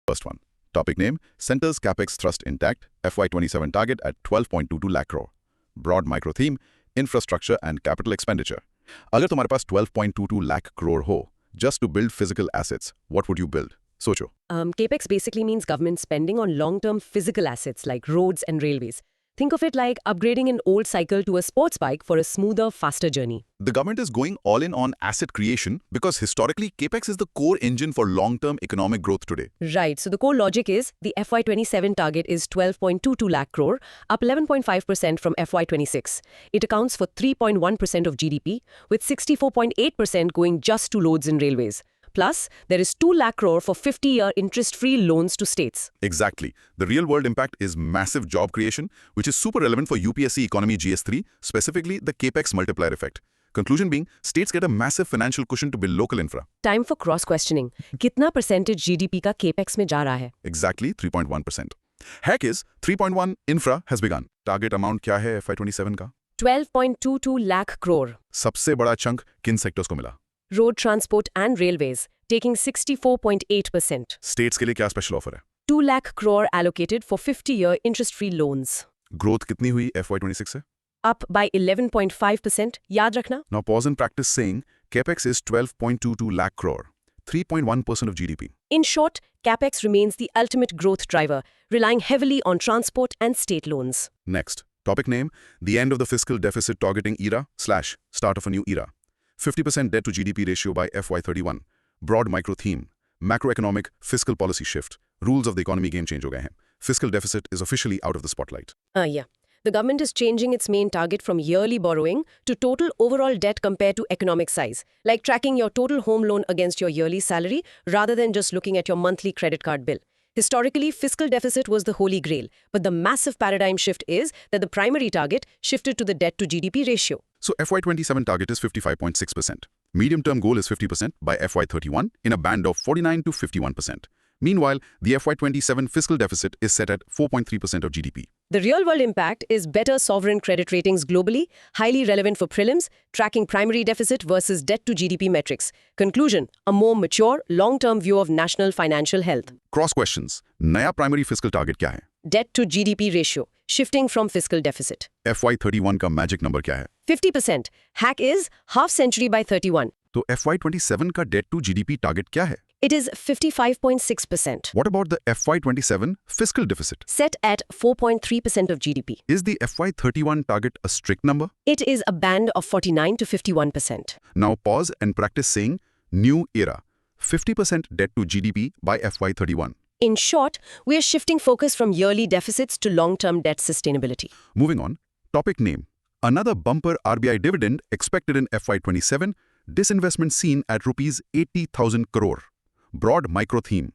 First one. Topic name, Center's CapEx thrust intact, FY27 target at 12.22 lakh crore. Broad micro theme, infrastructure and capital expenditure. अगर तुम्हारे पास 12.22 lakh crore हो, just to build physical assets, what would you build? सोचो. CapEx basically means government spending on long-term physical assets like roads and railways. Think of it like upgrading an old cycle to a sports bike for a smoother, faster journey. The government is going all in on asset creation because historically CapEx is the core engine for long-term economic growth today. Right, so the core logic is the FY27 target is 12.22 lakh crore, up 11.5% from FY26. It accounts for 3.1% of GDP, with 64.8% going just to roads and railways. Plus, there is 2 lakh crore for 50-year interest-free loans to states. Exactly. The real-world impact is massive job creation, which is super relevant for UPSC Economy GS3, specifically the CapEx multiplier effect. Conclusion being, states get a massive financial cushion to build local infra. Time for cross-questioning. कितना percentage GDP का CapEx में जा रहा है? Exactly 3.1%. Hack is 3.1 infra has begun. Target amount क्या है FY27 का? 12.22 lakh crore. सबसे बड़ा chunk किन sectors को मिला? Road transport and railways, taking 64.8%. States के लिए क्या special offer है? 2 lakh crore allocated for 50-year interest-free loans. Growth कितनी हुई FY26 से? Up by 11.5%. याद रखना. Now pause and practice saying CapEx is 12.22 lakh crore, 3.1% of GDP. In short, CapEx remains the ultimate growth driver, relying heavily on transport and state loans. Next, topic name, the end of the fiscal deficit targeting era / start of a new era. 50% debt to GDP ratio by FY31. Broad micro theme, macroeconomic fiscal policy shift. Rules of the economy game change हो गए हैं. Fiscal deficit is officially out of the spotlight. Yeah. The government is changing its main target from yearly borrowing to total overall debt compared to economic size, like tracking your total home loan against your yearly salary rather than just looking at your monthly credit card bill. Historically, fiscal deficit was the holy grail, but the massive paradigm shift is that the primary target shifted to the debt to GDP ratio. So FY27 target is 55.6%. Medium-term goal is 50% by FY31 in a band of 49 to 51%. Meanwhile, the FY27 fiscal deficit is set at 4.3% of GDP. The real-world impact is better sovereign credit ratings globally, highly relevant for prelims, tracking primary deficit versus debt to GDP metrics. Conclusion, a more mature, long-term view of national financial health. Cross questions. नया primary fiscal target क्या है? Debt to GDP ratio, shifting from fiscal deficit. FY31 का magic number क्या है? 50%. Hack is half century by 31. तो FY27 का debt to GDP target क्या है? It is 55.6%. What about the FY27 fiscal deficit? Set at 4.3% of GDP. Is the FY31 target a strict number? It is a band of 49 to 51%. Now pause and practice saying new era. 50% debt to GDP by FY31. In short, we are shifting focus from yearly deficits to long-term debt sustainability. Moving on, topic name. Another bumper RBI dividend expected in FY27, disinvestment seen at rupees 80,000 crore. Broad micro theme.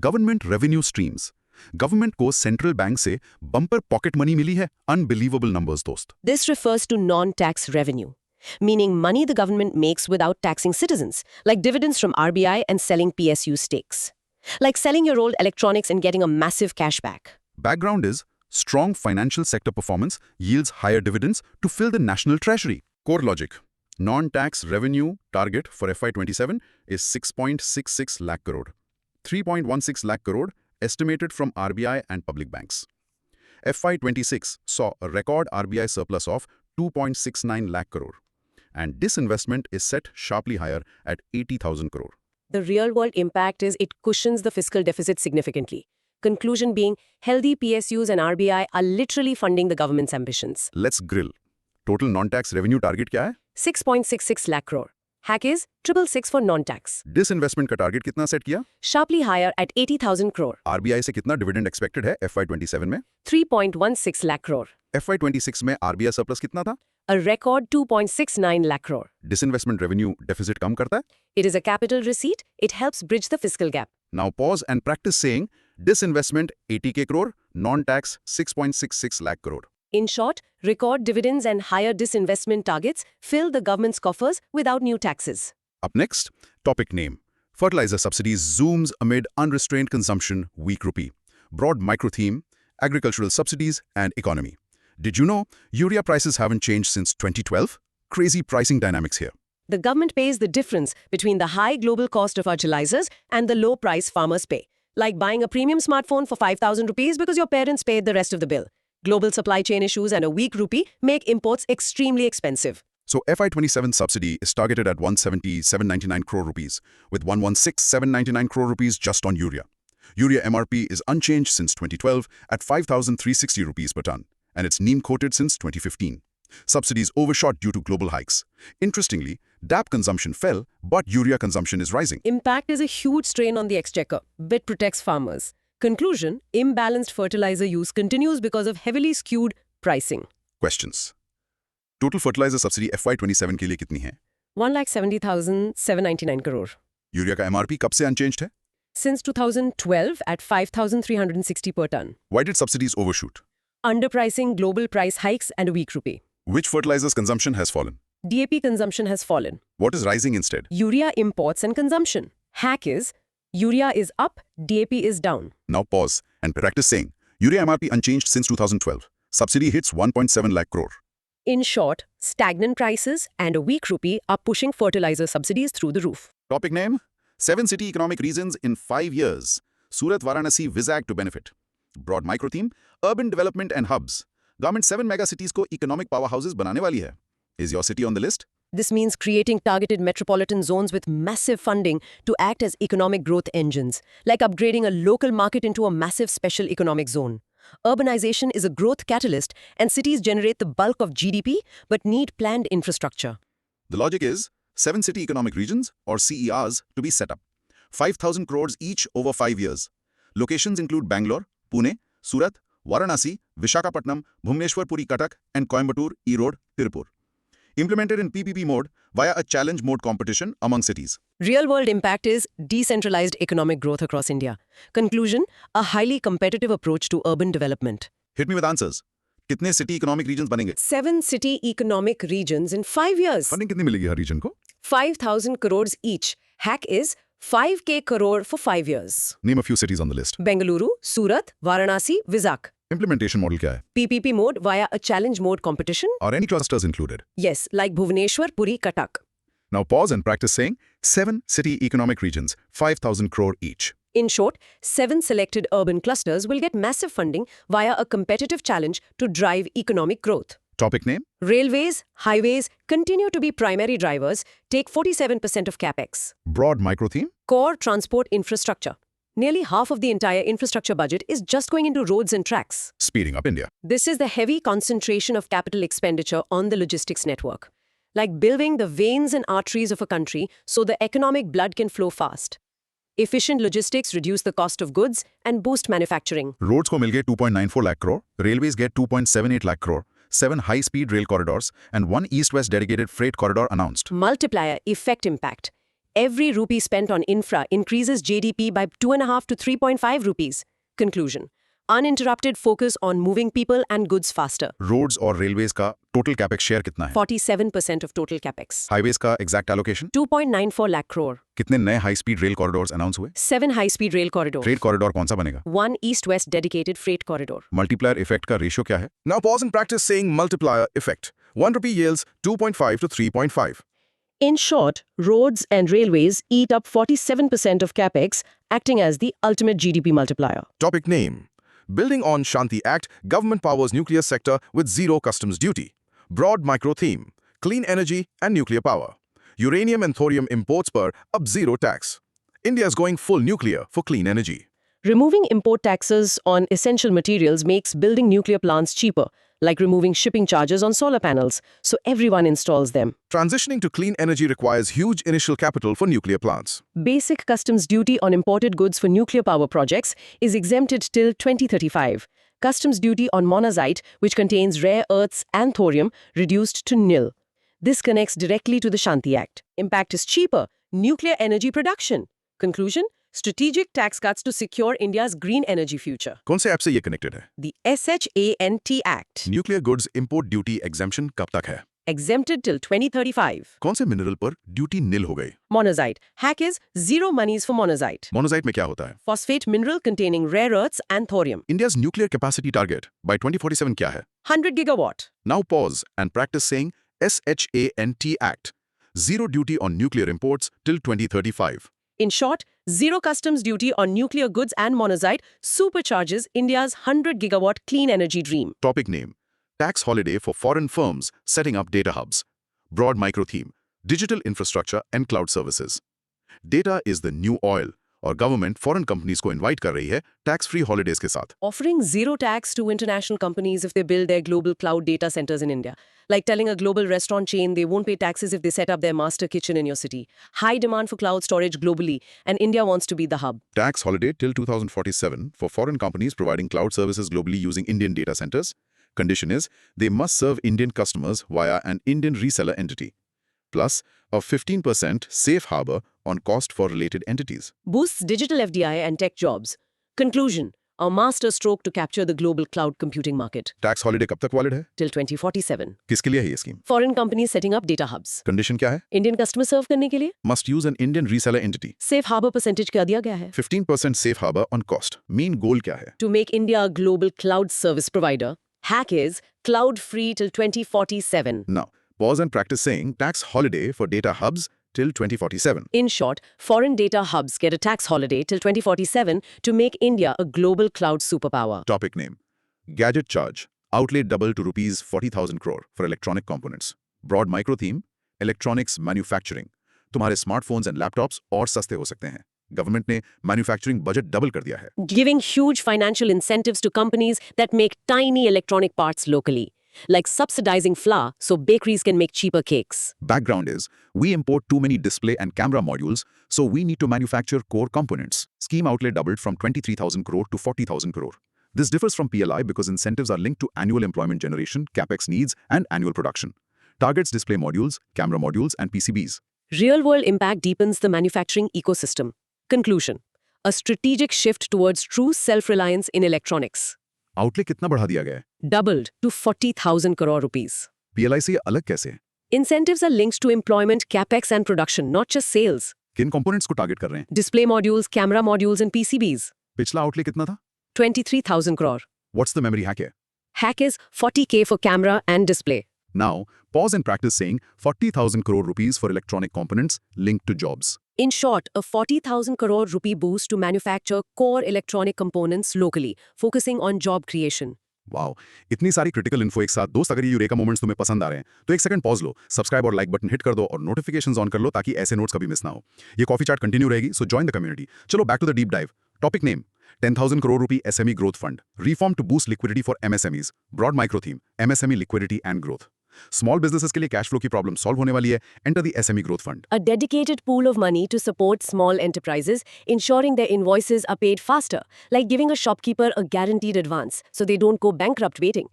Government revenue streams. Government को central bank से bumper pocket money मिली है. Unbelievable numbers, दोस्त. This refers to non-tax revenue, meaning money the government makes without taxing citizens, like dividends from RBI and selling PSU stakes. Like selling your old electronics and getting a massive cashback. Background is strong financial sector performance yields higher dividends to fill the national treasury. Core logic. Non-tax revenue target for FY27 is 6.66 lakh crore. 3.16 lakh crore estimated from RBI and public banks. FY26 saw a record RBI surplus of 2.69 lakh crore. And disinvestment is set sharply higher at 80,000 crore. The real-world impact is it cushions the fiscal deficit significantly. Conclusion being, healthy PSUs and RBI are literally funding the government's ambitions. Let's grill. Total non-tax revenue target क्या है? 6.66 lakh crore. Hack is 666 for non-tax. Disinvestment का target कितना set किया? Sharply higher at 80,000 crore. RBI से कितना dividend expected है FY27 में? 3.16 lakh crore. FY26 में RBI surplus कितना था? A record 2.69 lakh crore. Disinvestment revenue deficit कम करता है? It is a capital receipt. It helps bridge the fiscal gap. Now pause and practice saying disinvestment 80k crore, non-tax 6.66 lakh crore. In short, record dividends and higher disinvestment targets fill the government's coffers without new taxes. Up next, topic name. Fertilizer subsidies zooms amid unrestrained consumption, weak rupee. Broad micro theme, agricultural subsidies and economy. Did you know urea prices haven't changed since 2012? Crazy pricing dynamics here. The government pays the difference between the high global cost of fertilizers and the low price farmers pay, like buying a premium smartphone for 5,000 rupees because your parents paid the rest of the bill. Global supply chain issues and a weak rupee make imports extremely expensive. So FY27 subsidy is targeted at 177.99 crore rupees, with 116.799 crore rupees just on urea. Urea MRP is unchanged since 2012 at 5,360 rupees per ton, and it's NEEM-quoted since 2015. Subsidies overshot due to global hikes. Interestingly, DAP consumption fell, but urea consumption is rising. Impact is a huge strain on the exchequer. BIT protects farmers. Conclusion, imbalanced fertilizer use continues because of heavily skewed pricing. Questions. Total fertilizer subsidy FY27 के लिए कितनी है? 1,70,799 crore. Urea का MRP कब से unchanged है? Since 2012 at 5,360 per ton. Why did subsidies overshoot? Underpricing, global price hikes and a weak rupee. Which fertilizers consumption has fallen? DAP consumption has fallen. What is rising instead? Urea imports and consumption. Hack is, urea is up, DAP is down. Now pause and practice saying, urea MRP unchanged since 2012. Subsidy hits 1.7 lakh crore. In short, stagnant prices and a weak rupee are pushing fertilizer subsidies through the roof. Topic name: 7 city economic regions in 5 years. Surat, Varanasi, Vizag to benefit. Broad micro theme: urban development and hubs. Government 7 mega cities को economic powerhouses बनाने वाली है. Is your city on the list? This means creating targeted metropolitan zones with massive funding to act as economic growth engines, like upgrading a local market into a massive special economic zone. Urbanization is a growth catalyst, and cities generate the bulk of GDP but need planned infrastructure. The logic is 7 city economic regions, or CERs, to be set up. 5,000 crores each over 5 years. Locations include Bangalore, Pune, Surat, Varanasi, Visakhapatnam, Bhubaneswar, Puri, Cuttack, and Coimbatore, Erode, Tirupur. Implemented in PPP mode via a challenge mode competition among cities. Real-world impact is decentralized economic growth across India. Conclusion, a highly competitive approach to urban development. Hit me with answers. कितने city economic regions बनेंगे? 7 city economic regions in 5 years. Funding कितनी मिलेगी हर region को? 5,000 crores each. Hack is 5K crore for 5 years. Name a few cities on the list. Bengaluru, Surat, Varanasi, Vizag. Implementation model क्या है? PPP mode via a challenge mode competition? Are any clusters included? Yes, like Bhubaneswar, Puri, Cuttack. Now pause and practice saying 7 city economic regions, 5,000 crore each. In short, 7 selected urban clusters will get massive funding via a competitive challenge to drive economic growth. Topic name? Railways, highways continue to be primary drivers, take 47% of capex. Broad micro theme? Core transport infrastructure. Nearly half of the entire infrastructure budget is just going into roads and tracks. Speeding up India. This is the heavy concentration of capital expenditure on the logistics network. Like building the veins and arteries of a country so the economic blood can flow fast. Efficient logistics reduce the cost of goods and boost manufacturing. Roads को मिल गए 2.94 lakh crore, railways get 2.78 lakh crore, 7 high-speed rail corridors, and 1 east-west dedicated freight corridor announced. Multiplier effect impact. Every rupee spent on infra increases GDP by 2.5 to 3.5 rupees. Conclusion. Uninterrupted focus on moving people and goods faster. Roads और railways का total capex share कितना है? 47% of total capex. Highways का exact allocation? 2.94 lakh crore. कितने नए high-speed rail corridors announce हुए? 7 high-speed rail corridors. Freight corridor कौन सा बनेगा? 1 east-west dedicated freight corridor. Multiplier effect का ratio क्या है? Now pause and practice saying multiplier effect. 1 rupee yields 2.5 to 3.5. In short, roads and railways eat up 47% of capex, acting as the ultimate GDP multiplier. Topic name. Building on Shanti Act, government powers nuclear sector with zero customs duty. Broad micro theme. Clean energy and nuclear power. Uranium and thorium imports per up zero tax. India is going full nuclear for clean energy. Removing import taxes on essential materials makes building nuclear plants cheaper, like removing shipping charges on solar panels, so everyone installs them. Transitioning to clean energy requires huge initial capital for nuclear plants. Basic customs duty on imported goods for nuclear power projects is exempted till 2035. Customs duty on monazite, which contains rare earths and thorium, reduced to nil. This connects directly to the Shanti Act. Impact is cheaper. Nuclear energy production. Conclusion? Strategic tax cuts to secure India's green energy future. कौन से app से ये connected है? The SHANT Act. Nuclear goods import duty exemption कब तक है? Exempted till 2035. कौन से mineral पर duty nil हो गई? Monazite. Hack is zero monies for monazite. Monazite में क्या होता है? Phosphate mineral containing rare earths and thorium. India's nuclear capacity target by 2047 क्या है? 100 gigawatt. Now pause and practice saying SHANT Act. Zero duty on nuclear imports till 2035. In short, Zero customs duty on nuclear goods and monazite supercharges India's 100-gigawatt clean energy dream. Topic name: Tax holiday for foreign firms setting up data hubs. Broad micro theme: digital infrastructure and cloud services. Data is the new oil और government foreign companies को invite कर रही है tax free holidays के साथ. Offering zero tax to international companies if they build their global cloud data centers in India. Like telling a global restaurant chain they won't pay taxes if they set up their master kitchen in your city. High demand for cloud storage globally, and India wants to be the hub. Tax holiday till 2047 for foreign companies providing cloud services globally using Indian data centers. Condition is they must serve Indian customers via an Indian reseller entity. Plus a 15% safe harbor on cost for related entities. Boosts digital FDI and tech jobs. Conclusion: a master stroke to capture the global cloud computing market. Tax holiday कब तक valid है? Till 2047. किसके लिए है ये scheme? Foreign companies setting up data hubs. Condition क्या है? Indian customer serve करने के लिए Must use an Indian reseller entity. safe harbor percentage क्या दिया गया है? 15% safe harbor on cost. Mean goal क्या है? To make India a global cloud service provider. Hack is cloud free till 2047. Now, pause and practice saying tax holiday for data hubs till 2047. In short, foreign data hubs get a tax holiday till 2047 to make India a global cloud superpower. Topic name: Gadget charge. Outlay double to rupees 40,000 crore for electronic components. Broad micro theme: electronics manufacturing. तुम्हारे smartphones and laptops और सस्ते हो सकते हैं. Government ने manufacturing budget double कर दिया है. Giving huge financial incentives to companies that make tiny electronic parts locally, like subsidizing flour so bakeries can make cheaper cakes. Background is, we import too many display and camera modules, so we need to manufacture core components. Scheme outlay doubled from 23,000 crore to 40,000 crore. This differs from PLI because incentives are linked to annual employment generation, capex needs, and annual production. Targets display modules, camera modules, and PCBs. Real-world impact deepens the manufacturing ecosystem. Conclusion: a strategic shift towards true self-reliance in electronics. Outlay कितना बढ़ा दिया गया है? Doubled to 40,000 crore rupees. PLI से ये अलग कैसे है? Incentives are linked to employment, capex and production, not just sales. किन कंपोनेंट्स को टारगेट कर रहे हैं? Display modules, camera modules and PCBs. पिछला outlay कितना था? 23,000 crore. What's the memory hack here? Hack is 40K for camera and display. Now, pause and practice saying 40,000 crore rupees for electronic components linked to jobs. In short, a 40,000 crore rupee boost to manufacture core electronic components locally, focusing on job creation. Wow, इतनी सारी critical info एक साथ. दोस्त, अगर ये eureka moments तुम्हें पसंद आ रहे हैं तो एक सेकंड पॉज लो, सब्सक्राइब और लाइक बटन हिट कर दो और नोटिफिकेशंस ऑन कर लो ताकि ऐसे नोट्स कभी मिस ना हो. ये कॉफी चैट कंटिन्यू रहेगी, सो जॉइन द कम्युनिटी. चलो back to the deep dive. Topic name: 10,000 crore rupee SME growth fund. Reform to boost liquidity for MSMEs. Broad micro theme: MSME liquidity and growth. Small businesses के लिए cash flow की problem solve होने वाली है. Enter the SME growth fund. A dedicated pool of money to support small enterprises, ensuring their invoices are paid faster, like giving a shopkeeper a guaranteed advance so they don't go bankrupt waiting.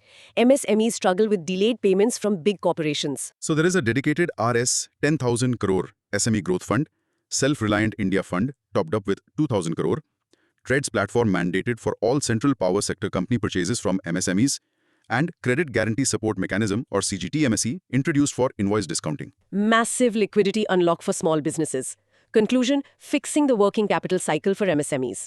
MSMEs struggle with delayed payments from big corporations. So there is a dedicated Rs 10,000 crore SME growth fund, self-reliant India fund topped up with 2,000 crore, TREDS platform mandated for all central power sector company purchases from MSMEs, and Credit Guarantee Support Mechanism or CGTMSE introduced for invoice discounting. Massive liquidity unlock for small businesses. Conclusion: fixing the working capital cycle for MSMEs.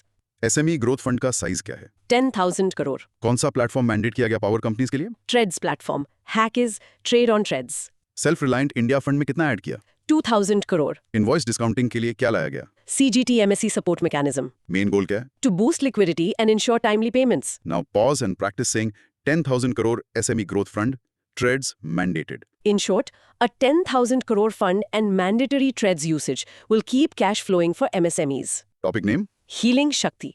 SME growth fund का size क्या है? 10,000 crore. कौन सा platform mandate किया गया power companies के लिए? TREDS platform. Hack is trade on TREDS. Self reliant India fund में कितना ऐड किया? 2,000 crore. इनवॉइस डिस्काउंटिंग के लिए क्या लाया गया? CGTMSE support mechanism. Main goal क्या है? To boost liquidity and ensure timely payments. Now pause and practice saying 10,000 crore SME growth fund, TREDS mandated. In short, a 10,000 crore fund and mandatory TREDS usage will keep cash flowing for MSMEs. Topic name: Healing Shakti.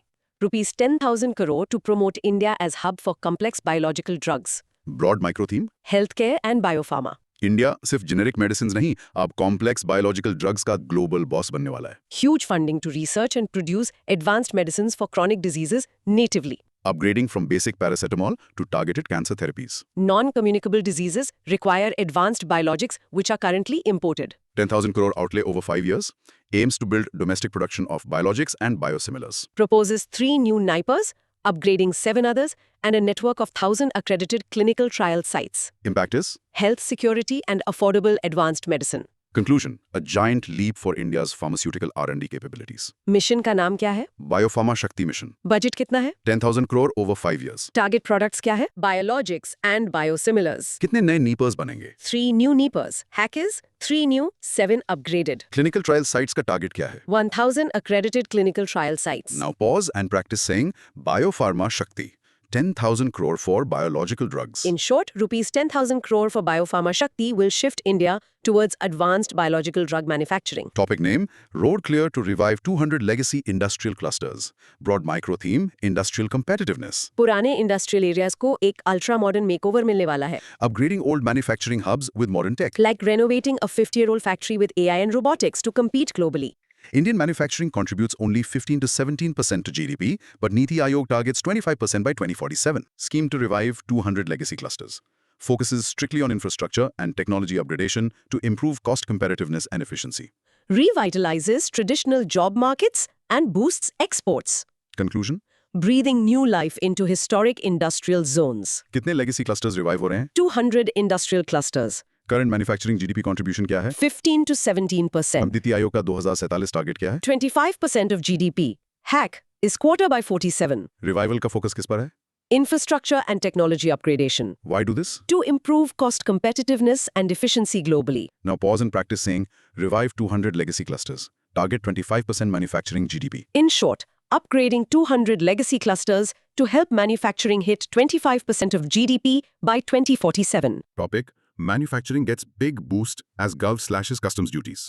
Rupees 10,000 crore to promote India as hub for complex biological drugs. Broad micro theme: Healthcare and biopharma. India सिर्फ generic medicine नहीं, अब complex biological drugs का global boss बनने वाला है. Huge funding to research and produce advanced medicines for chronic diseases natively. Upgrading from basic paracetamol to targeted cancer therapies. Non-communicable diseases require advanced biologics which are currently imported. 10,000 crore outlay over 5 years, aims to build domestic production of biologics and biosimilars. Proposes 3 new NIPERs, upgrading 7 others, and a network of 1,000 accredited clinical trial sites. Impact is Health security and affordable advanced medicine. Conclusion: a giant leap for India's pharmaceutical R&D capabilities. Mission का नाम क्या है? Biopharma Shakti Mission. Budget कितना है? 10,000 crore over 5 years. Target products क्या है? Biologics and biosimilars. कितने नए नीपर्स बनेंगे? 3 new NEPAs. Hackers, 3 new, 7 upgraded. Clinical trial sites का टारगेट क्या है? 1,000 accredited clinical trial sites. Now pause and practice saying Biopharma Shakti. 10,000 crore for biological drugs. In short, rupees 10,000 crore for Biopharma Shakti will shift India towards advanced biological drug manufacturing. Topic name: Road clear to revive 200 legacy industrial clusters. Broad micro theme: industrial competitiveness. पुराने industrial areas को एक ultra modern makeover मिलने वाला है. Upgrading old manufacturing hubs with modern tech. Like renovating a 50-year-old factory with AI and robotics to compete globally. Indian manufacturing contributes only 15 to 17% to GDP, but Niti Aayog targets 25% by 2047. Scheme to revive 200 legacy clusters. Focuses strictly on infrastructure and technology upgradation to improve cost competitiveness and efficiency. Revitalizes traditional job markets and boosts exports. Conclusion: Breathing new life into historic industrial zones. कितने legacy clusters revive हो रहे हैं? 200 industrial clusters. Current manufacturing GDP contribution क्या है? 15 to 17%. NITI Aayog का 2047 target क्या है? 25% of GDP. Hack is quarter by 47. Revival का फोकस किस पर है? Infrastructure and technology upgradation. Why do this? To improve cost competitiveness and efficiency globally. Now pause and practice saying revive 200 legacy clusters. Target 25% manufacturing GDP. In short, upgrading 200 legacy clusters to help manufacturing hit 25% of GDP by 2047. Topic: Manufacturing gets big boost as Gulf slashes customs duties.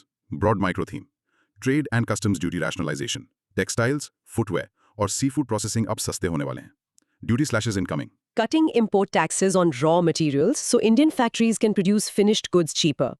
Broad micro theme: Trade and customs duty rationalization. Textiles, footwear और seafood processing अब सस्ते होने वाले हैं. Duty slashes incoming. Cutting import taxes on raw materials so Indian factories can produce finished goods cheaper.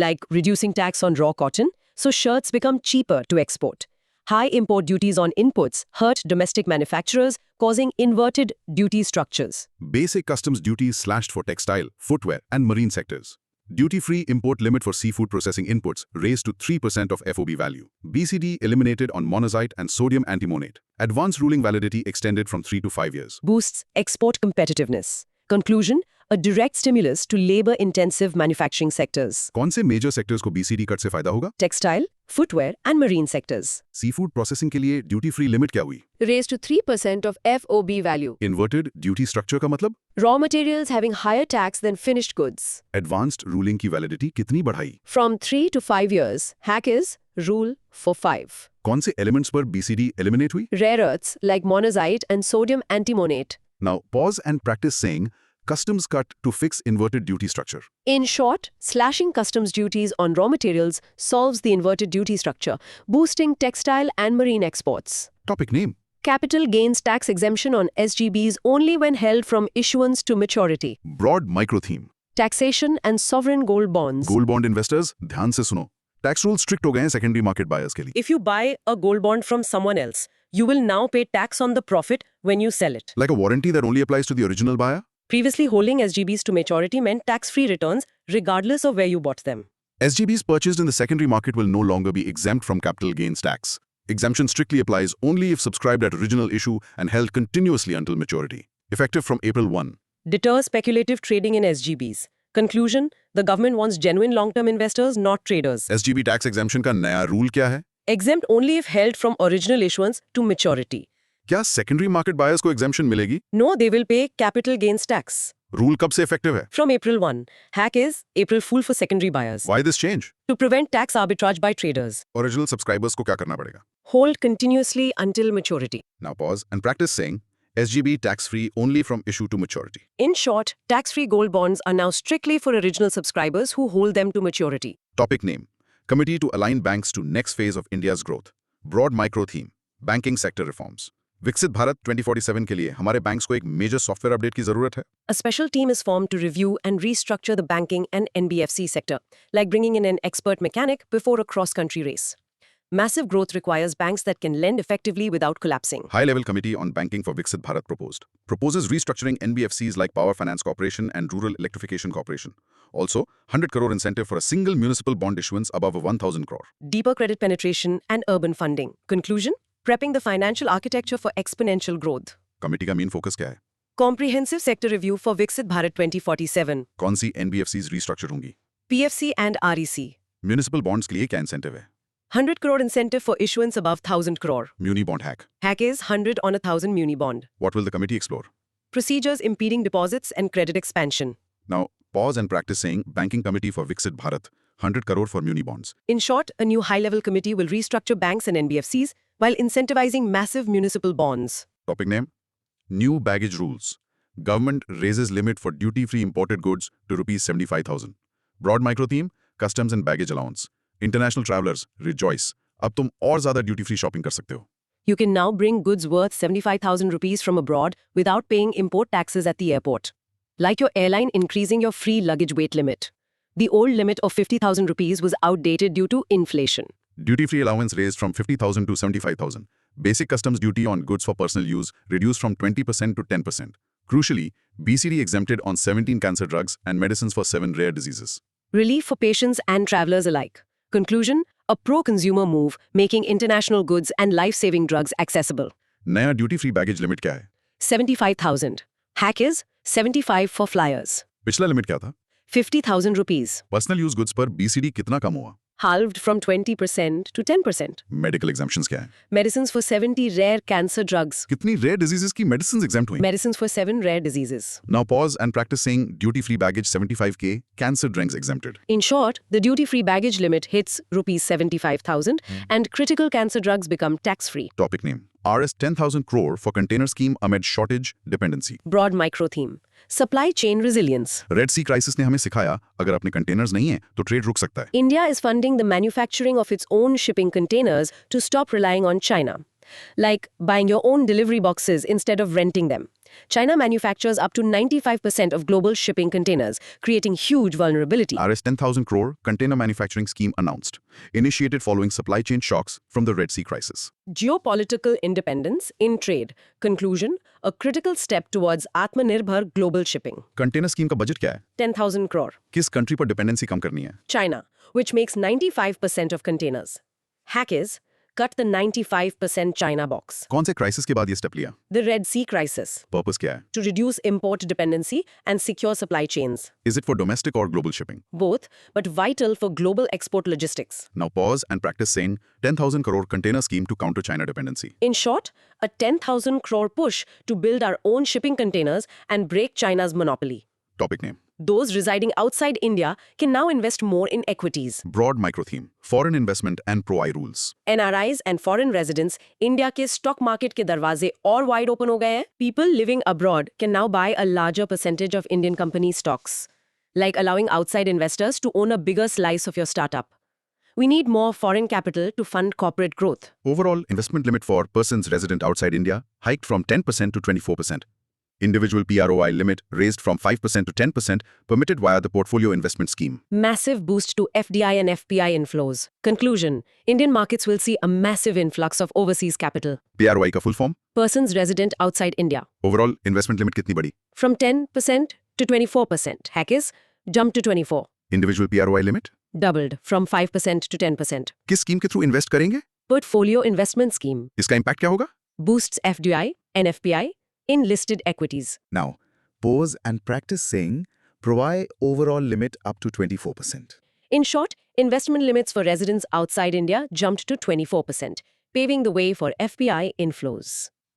Like reducing tax on raw cotton so shirts become cheaper to export. High import duties on inputs hurt domestic manufacturers, causing inverted duty structures. Basic customs duties slashed for textile, footwear and marine sectors. Duty-free import limit for seafood processing inputs raised to 3% of FOB value. BCD eliminated on monazite and sodium antimonate. Advance ruling validity extended from 3 to 5 years. Boosts export competitiveness. Conclusion: a direct stimulus to labor-intensive manufacturing sectors. कौन से major sectors को BCD cut से फायदा होगा? Textile, footwear and marine sectors. Seafood processing के लिए duty free limit क्या हुई? Raised to 3% of FOB value. Inverted duty structure का मतलब? Raw materials having higher tax than finished goods. Advanced ruling की वैलिडिटी कितनी बढ़ाई? From 3 to 5 years. Hack is rule for 5. कौन से एलिमेंट्स पर BCD एलिमिनेट हुई? Rare earths like monazite and sodium antimonate. Now pause and practice saying customs cut to fix inverted duty structure. In short, slashing customs duties on raw materials solves the inverted duty structure, boosting textile and marine exports. Topic name: Capital gains tax exemption on SGBs only when held from issuance to maturity. Broad micro theme: Taxation and sovereign gold bonds. Gold bond investors ध्यान से सुनो. Tax rules strict हो गए हैं secondary market buyers के लिए. If you buy a gold bond from someone else, you will now pay tax on the profit when you sell it. Like a warranty that only applies to the original buyer? Previously, holding SGBs to maturity meant tax-free returns regardless of where you bought them. SGBs purchased in the secondary market will no longer be exempt from capital gains tax. Exemption strictly applies only if subscribed at original issue and held continuously until maturity. Effective from April 1. Deter speculative trading in SGBs. Conclusion: the government wants genuine long-term investors, not traders. SGB tax exemption का नया rule क्या है? Exempt only if held from original issuance to maturity. क्या secondary market buyers को exemption मिलेगी? No, they will pay capital gains tax. Rule कब से effective है? From April 1. Hack is April Fool for secondary buyers. Why this change? To prevent tax arbitrage by traders. Original subscribers को क्या करना पड़ेगा? Hold continuously until maturity. Now pause and practice saying SGB tax-free only from issue to maturity. In short, tax-free gold bonds are now strictly for original subscribers who hold them to maturity. Topic name: Committee to align banks to next phase of India's growth. Broad micro theme: Banking sector reforms. विकसित भारत 2047 के लिए हमारे banks को एक major software update की जरूरत है. A special team is formed to review and restructure the banking and NBFC sector, like bringing in an expert mechanic before a cross-country race. Massive growth requires banks that can lend effectively without collapsing. High-level committee on banking for Viksit Bharat proposes restructuring NBFCs like Power Finance Corporation and Rural Electrification Corporation. Also, 100 crore incentive for a single municipal bond issuance above 1,000 crore. Deeper credit penetration and urban funding. Conclusion: prepping the financial architecture for exponential growth. Committee का main focus क्या है? Comprehensive sector review for Viksit Bharat 2047. कौन सी NBFCs restructure होंगी? PFC and REC. Municipal bonds के लिए क्या incentive है? 100 crore incentive for issuance above 1,000 crore. Muni bond hack. Hack is 100 on a 1,000 muni bond. What will the committee explore? Procedures impeding deposits and credit expansion. Now, pause and practice saying Banking Committee for Viksit Bharat, 100 crore for muni bonds. In short, a new high-level committee will restructure banks and NBFCs while incentivizing massive municipal bonds. Topic name: New baggage rules. Government raises limit for duty-free imported goods to rupees 75,000. Broad micro theme: customs and baggage allowance. International travelers, rejoice. अब तुम और ज़्यादा duty-free shopping कर सकते हो. You can now bring goods worth 75,000 rupees from abroad without paying import taxes at the airport. Like your airline increasing your free luggage weight limit. The old limit of 50,000 rupees was outdated due to inflation. Duty-free allowance raised from 50,000 to 75,000. Basic customs duty on goods for personal use reduced from 20% to 10%. Crucially, BCD exempted on 17 cancer drugs and medicines for 7 rare diseases. Relief for patients and travelers alike. Conclusion: a pro-consumer move, making international goods and life-saving drugs accessible. नया duty-free baggage limit क्या है? 75,000. Hack is 75 for flyers. पिछला limit क्या था? 50,000 rupees. Personal use goods पर BCD कितना कम हुआ? Halved from 20% to 10%. Medical exemptions क्या है? Medicines for 70 rare cancer drugs. कितनी रेयर डिजीजेस की मेडिसिन एग्जाम्प्ट हुई? Medicines for 7 rare diseases. Now pause and practice saying duty-free baggage 75K, cancer drugs exempted. In short, the duty-free baggage limit hits rupees 75,000 and critical cancer drugs become tax-free. Topic name: Rs 10,000 crore for container scheme amid shortage dependency. Broad micro theme. Supply chain resilience. Red Sea crisis ने हमें सिखाया अगर अपने containers नहीं हैं तो trade रुक सकता है. India is funding the manufacturing of its own shipping containers to stop relying on China. Like buying your own delivery boxes instead of renting them. China manufactures up to 95% of global shipping containers, creating huge vulnerability. Rs 10,000 crore container manufacturing scheme announced, initiated following supply chain shocks from the Red Sea crisis. Geopolitical independence in trade. Conclusion: a critical step towards Atmanirbhar global shipping. Container scheme का budget क्या है? 10,000 crore. किस country पर dependency कम करनी है? China, which makes 95% of containers. Hack is cut the 95% China box. कौन से crisis के बाद ये स्टेप लिया? The Red Sea crisis. Purpose क्या है? To reduce import dependency and secure supply chains. Is it for domestic or global shipping? Both, but vital for global export logistics. Now pause and practice saying 10,000 crore container scheme to counter China dependency. In short, a 10,000 crore push to build our own shipping containers and break China's monopoly. Topic name: Those residing outside India can now invest more in equities. Broad micro theme: foreign investment and pro-I rules. NRIs and foreign residents, India के stock market के दरवाजे और wide open हो गए हैं. People living abroad can now buy a larger percentage of Indian company stocks, like allowing outside investors to own a bigger slice of your startup. We need more foreign capital to fund corporate growth. Overall investment limit for persons resident outside India hiked from 10% to 24%. Individual PROI limit raised from 5% to 10%, permitted via the Portfolio Investment Scheme. Massive boost to FDI and FPI inflows. Conclusion: Indian markets will see a massive influx of overseas capital. PROI का full form? Persons resident outside India. Overall investment limit कितनी बढ़ी? From 10% to 24%. Hack is jumped to 24. Individual PROI limit? Doubled from 5% to 10%. किस scheme के through invest करेंगे? Portfolio investment scheme इसका impact क्या होगा? boosts FDI and FPI in listed equities. Now, pause and practice saying provide overall limit up to 24%. In short, investment limits for residents outside India jumped to 24%, paving the way for FPI inflows.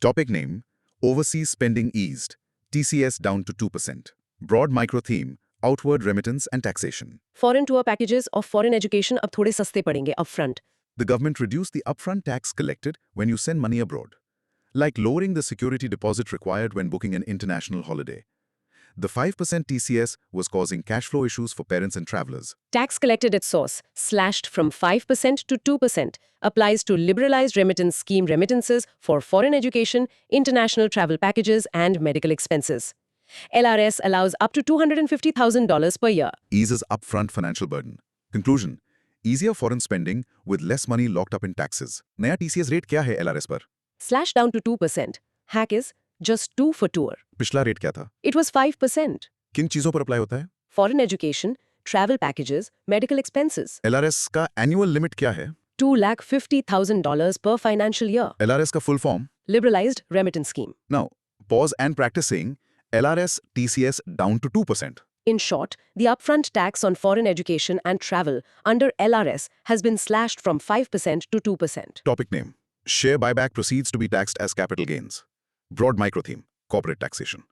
Topic name: Overseas spending eased. TCS down to 2%. Broad micro theme: outward remittance and taxation. Foreign tour packages और foreign education अब थोड़े सस्ते पड़ेंगे upfront. The government reduced the upfront tax collected when you send money abroad, like lowering the security deposit required when booking an international holiday. The 5% TCS was causing cash flow issues for parents and travelers. Tax collected at source, slashed from 5% to 2%, applies to liberalized remittance scheme remittances for foreign education, international travel packages, and medical expenses. LRS allows up to $250,000 per year. Eases upfront financial burden. Conclusion: easier foreign spending with less money locked up in taxes. नया TCS rate क्या है LRS पर? Slashed down to 2%. Hack is just 2 for tour. पिछला rate क्या था? It was 5%. किन चीजों पर अप्लाई होता है? Foreign education, travel packages, medical expenses. LRS का एनुअल लिमिट क्या है? $250,000 per financial year. LRS का full form? Liberalized remittance scheme. Now, pause and practice saying LRS TCS down to 2%. In short, the upfront tax on foreign education and travel under LRS has been slashed from 5% to 2%. Topic name. Share buyback proceeds to be taxed as capital gains. Broad micro theme. Corporate taxation.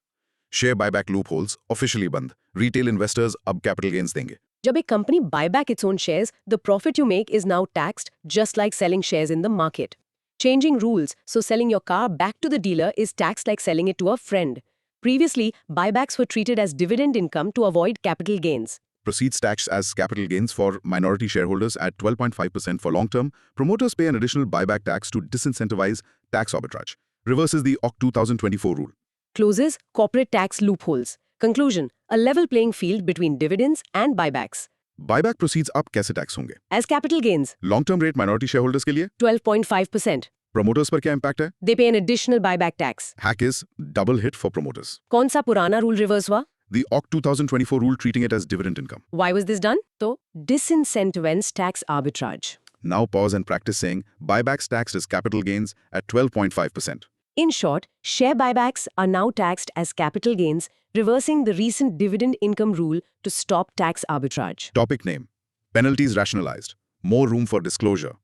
Share buyback loopholes officially band. Retail investors अब capital gains देंगे. जब एक company buy back its own shares, the profit you make is now taxed just like selling shares in the market. Changing rules, so selling your car back to the dealer is taxed like selling it to a friend. Previously, buybacks were treated as dividend income to avoid capital gains. Proceeds taxed as capital gains for minority shareholders at 12.5% for long term. Promoters pay an additional buyback tax to disincentivize tax arbitrage. Reverses the OC 2024 rule. Closes corporate tax loopholes. Conclusion, a level playing field between dividends and buybacks. Buyback proceeds up कैसे tax होंगे? As capital gains, Long term rate minority shareholders के लिए 12.5%. promoters पर क्या impact है? They pay an additional buyback tax. Hack is double hit for promoters. कौन सा पुराना rule reverse हुआ? The OC 2024 rule treating it as dividend income. Why was this done? तो disincentivize tax arbitrage. Now pause and practice saying buybacks taxed as capital gains at 12.5%. In short, share buybacks are now taxed as capital gains, reversing the recent dividend income rule to stop tax arbitrage. Topic name. Penalties rationalized. More room for disclosure.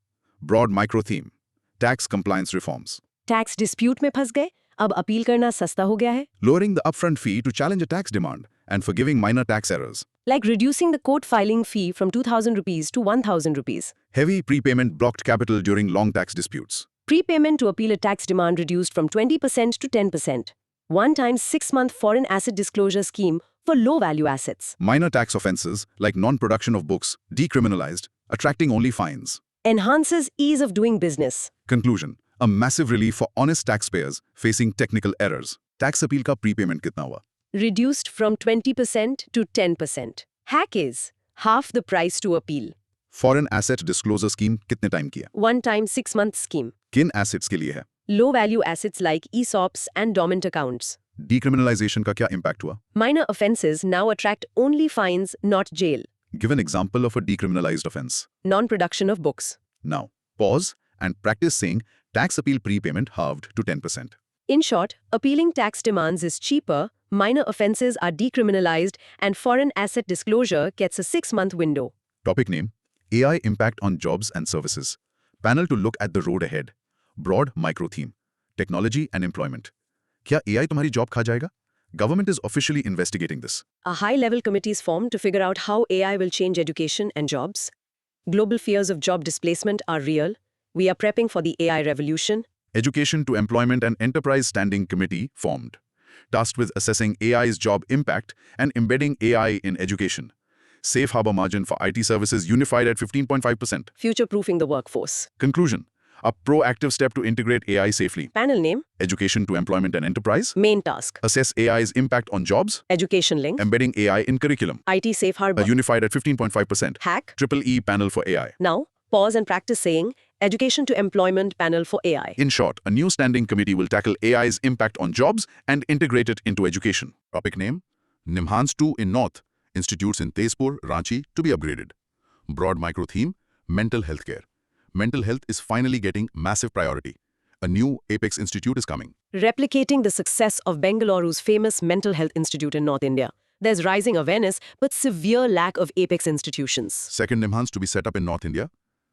Broad micro theme. Tax compliance reforms. Tax dispute में फंस गए? अब appeal करना सस्ता हो गया है? Lowering the upfront fee to challenge a tax demand and forgiving minor tax errors. Like reducing the court filing fee from 2,000 rupees to 1,000 rupees. Heavy prepayment blocked capital during long tax disputes. Prepayment to appeal a tax demand reduced from 20% to 10%. One-time 6-month foreign asset disclosure scheme for low-value assets. Minor tax offenses like non-production of books decriminalized, attracting only fines. Enhances ease of doing business. Conclusion. A massive relief for honest taxpayers facing technical errors. Tax appeal का prepayment कितना हुआ? Reduced from 20% to 10%. Hack is half the price to appeal. Foreign asset disclosure scheme कितने time किया? One-time 6-month scheme. किन assets के लिए है? Low-value assets like ESOPs and dormant accounts. Decriminalization का क्या impact हुआ? Minor offenses now attract only fines, not jail. Give an example of a decriminalized offense. Non-production of books. Now, pause and practice saying tax appeal prepayment halved to 10%. In short, appealing tax demands is cheaper, minor offenses are decriminalized, and foreign asset disclosure gets a 6-month window. Topic name. AI impact on jobs and services. Panel to look at the road ahead. Broad micro theme. Technology and employment. क्या AI तुम्हारी job खा जाएगा? Government is officially investigating this. A high-level committee is formed to figure out how AI will change education and jobs. Global fears of job displacement are real. We are prepping for the AI revolution. Education to Employment and Enterprise Standing Committee formed, tasked with assessing AI's job impact and embedding AI in education. Safe harbor margin for IT services unified at 15.5%. Future-proofing the workforce. Conclusion. A proactive step to integrate AI safely. Panel name, Education to Employment and Enterprise. main task, Assess AI's impact on jobs. education link, Embedding AI in curriculum. IT safe harbor, Unified at 15.5%. hack. Triple E panel for AI. Now, pause and practice saying education to employment panel for AI. In short, a new standing committee will tackle AI's impact on jobs and integrate it into education. Topic name. Nimhans 2 in North. Institutes in Tezpur, Ranchi to be upgraded. Broad micro theme. Mental health care. Mental health is finally getting massive priority. A new Apex Institute is coming. Replicating the success of Bengaluru's famous mental health institute in North India. There's rising awareness, but severe lack of Apex institutions. Second Nimhans to be set up in North India.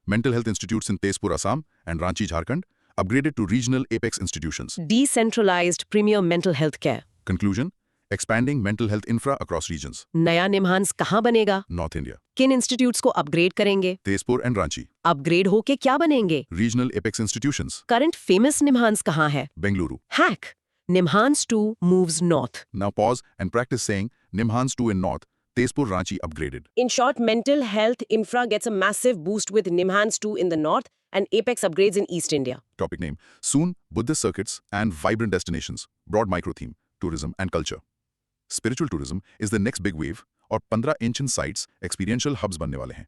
Mental health institutes in Tezpur, Assam and Ranchi, Jharkhand, upgraded to regional Apex institutions. Decentralized premier mental health care. Conclusion. Expanding mental health infra across regions. नया निम्हांस कहाँ बनेगा? North India. किन institutes को upgrade करेंगे? Tezpur and Ranchi. Upgrade होके क्या बनेंगे? Regional Apex institutions. Current famous निम्हांस कहाँ है? Bengaluru. Hack. Nimhans 2 moves north. Now pause and practice saying Nimhans 2 in North, Tezpur, Ranchi upgraded. In short, mental health infra gets a massive boost with Nimhans 2 in the north and Apex upgrades in East India. Topic name. Soon, Buddhist circuits and vibrant destinations. Broad micro theme. Tourism and culture. Spiritual tourism is the next big wave और 15 ancient sites experiential hubs बनने वाले हैं.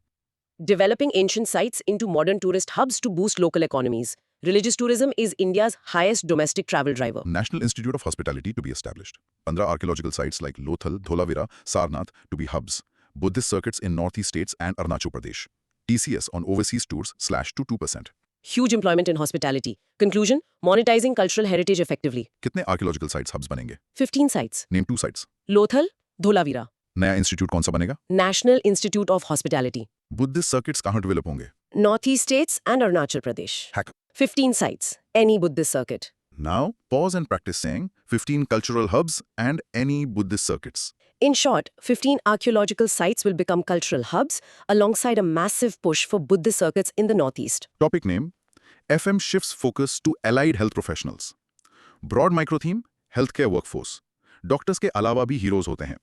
Developing ancient sites into modern tourist hubs to boost local economies. Religious tourism is India's highest domestic travel driver. National Institute of Hospitality to be established. 15 archaeological sites like Lothal, Dholavira, Sarnath to be hubs. Buddhist circuits in northeast states and Arunachal Pradesh. TCS on overseas tours / to 2%. Huge employment in hospitality. Conclusion, monetizing cultural heritage effectively. कितने archaeological sites hubs बनेंगे? 15 sites. Name 2 sites. Lothal, Dholavira. नया institute कौन सा बनेगा? National Institute of Hospitality. Buddhist circuits कहाँ develop होंगे? Northeast states and Arunachal Pradesh. Hack. 15 sites. Any Buddhist circuit. Now, pause and practice saying 15 cultural hubs and any Buddhist circuits. In short, 15 archaeological sites will become cultural hubs alongside a massive push for Buddhist circuits in the Northeast. Topic name: FM shifts focus to allied health professionals. Broad micro theme: healthcare workforce. Doctors के अलावा भी heroes होते हैं.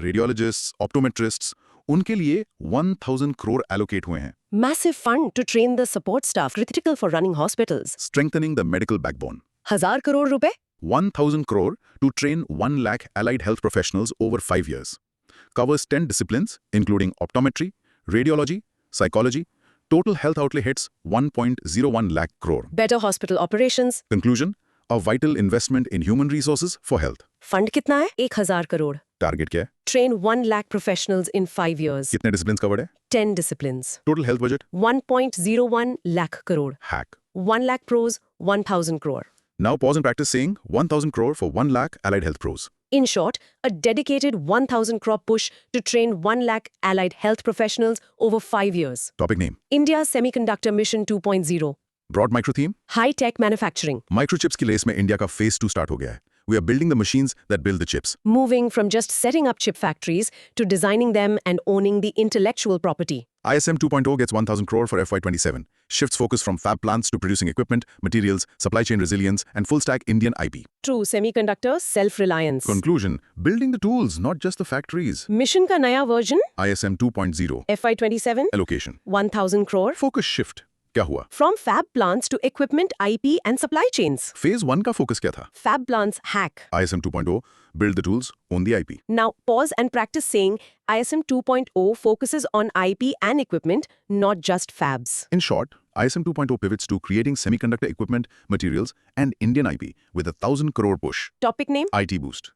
Radiologists, optometrists, उनके लिए 1000 crore allocate हुए हैं. Massive fund to train the support staff critical for running hospitals. Strengthening the medical backbone. 1000 crore रुपए? 1000 crore to train 1 lakh allied health professionals over 5 years. Covers 10 disciplines, including optometry, radiology, psychology. Total health outlay hits 1.01 lakh crore. Better hospital operations. Conclusion: a vital investment in human resources for health. Fund कितना है? 1000 crore. Target क्या है? Train 1 lakh professionals in 5 years. कितने disciplines covered है? 10 disciplines. Total health budget? 1.01 lakh crore. Hack. 1 lakh pros, 1000 crore. Now pause and practice saying 1000 crore for 1 lakh allied health pros. In short, a dedicated 1000 crore push to train 1 lakh allied health professionals over 5 years. Topic name: India's Semiconductor Mission 2.0. Broad micro theme: High-tech manufacturing. Microchips की race में India का phase 2 start हो गया है. We are building the machines that build the chips. Moving from just setting up chip factories to designing them and owning the intellectual property. ISM 2.0 gets 1,000 crore for FY27. Shifts focus from fab plants to producing equipment, materials, supply chain resilience, and full-stack Indian IP. True semiconductor self-reliance. Conclusion: building the tools, not just the factories. Mission का नया version ISM 2.0. FY27 Allocation. 1000 crore. Focus shift. क्या हुआ? From fab plants to equipment, IP and supply chains. Phase 1 का focus क्या था? Fab plants hack. ISM 2.0, build the tools, own the IP. Now pause and practice saying ISM 2.0 focuses on IP and equipment, not just fabs. In short, ISM 2.0 pivots to creating semiconductor equipment, materials, and Indian IP with a 1,000 crore push. Topic name? IT boost.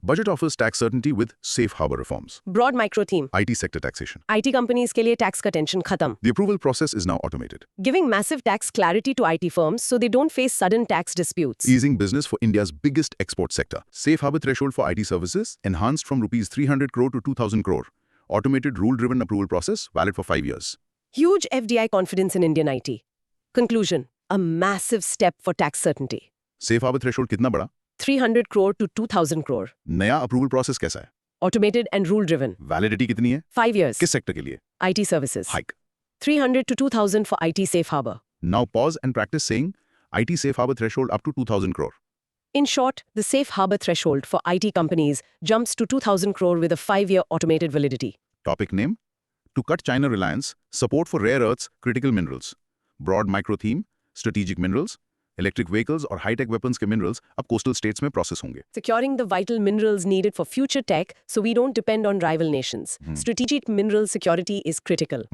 Budget offers tax certainty with safe harbor reforms. Broad micro theme. IT sector taxation. IT companies के लिए tax का tension खत्म. The approval process is now automated, Giving massive tax clarity to IT firms so they don't face sudden tax disputes. easing business for India's biggest export sector. Safe harbor threshold for IT services enhanced from rupees 300 crore to 2,000 crore. Automated rule-driven approval process valid for 5 years. Huge FDI confidence in Indian IT. Conclusion. A massive step for tax certainty. Safe harbor threshold कितना बड़ा? 300 crore to 2,000 crore. नया approval process कैसा है? Automated and rule-driven. Validity कितनी है? 5 years. किस sector के लिए? IT services. Hike. 300 to 2,000 for IT safe harbor. Now pause and practice saying IT safe harbor threshold up to 2,000 crore. In short, the safe harbor threshold for IT companies jumps to 2,000 crore with a 5-year automated validity. Topic name: to cut China reliance, support for rare earths, critical minerals. Broad micro theme: strategic minerals. Electric vehicles और high-tech weapons के minerals अब coastal states में process होंगे. Securing the vital minerals needed for future tech so we don't depend on rival nations. Strategic mineral security is critical.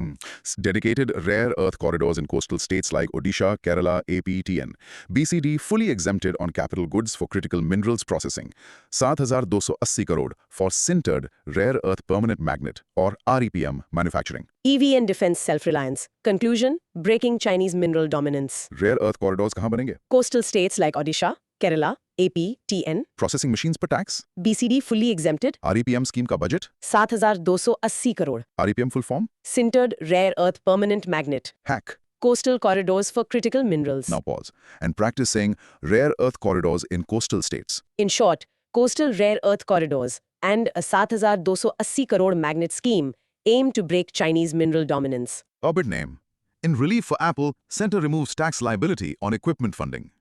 Dedicated rare earth corridors in coastal states like Odisha, Kerala, AP, TN. BCD fully exempted on capital goods for critical minerals processing. 7,280 crore for sintered rare earth permanent magnet or REPM manufacturing. EV and defense self-reliance. Conclusion, breaking Chinese mineral dominance. Rare earth corridors कहाँ बनेंगे? Coastal states like Odisha, Kerala, AP, TN. Processing machines per tax. BCD fully exempted. REPM scheme का budget. 7,280 crore. REPM full form. Sintered rare earth permanent magnet. Hack. Coastal corridors for critical minerals. Now pause and practice saying rare earth corridors in coastal states. In short, coastal rare earth corridors and a 7,280 crore magnet scheme aim to break Chinese mineral dominance. Orbit name. In relief for Apple, Center removes tax liability on equipment funding.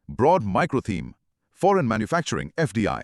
Broad micro theme. Foreign manufacturing, FDI.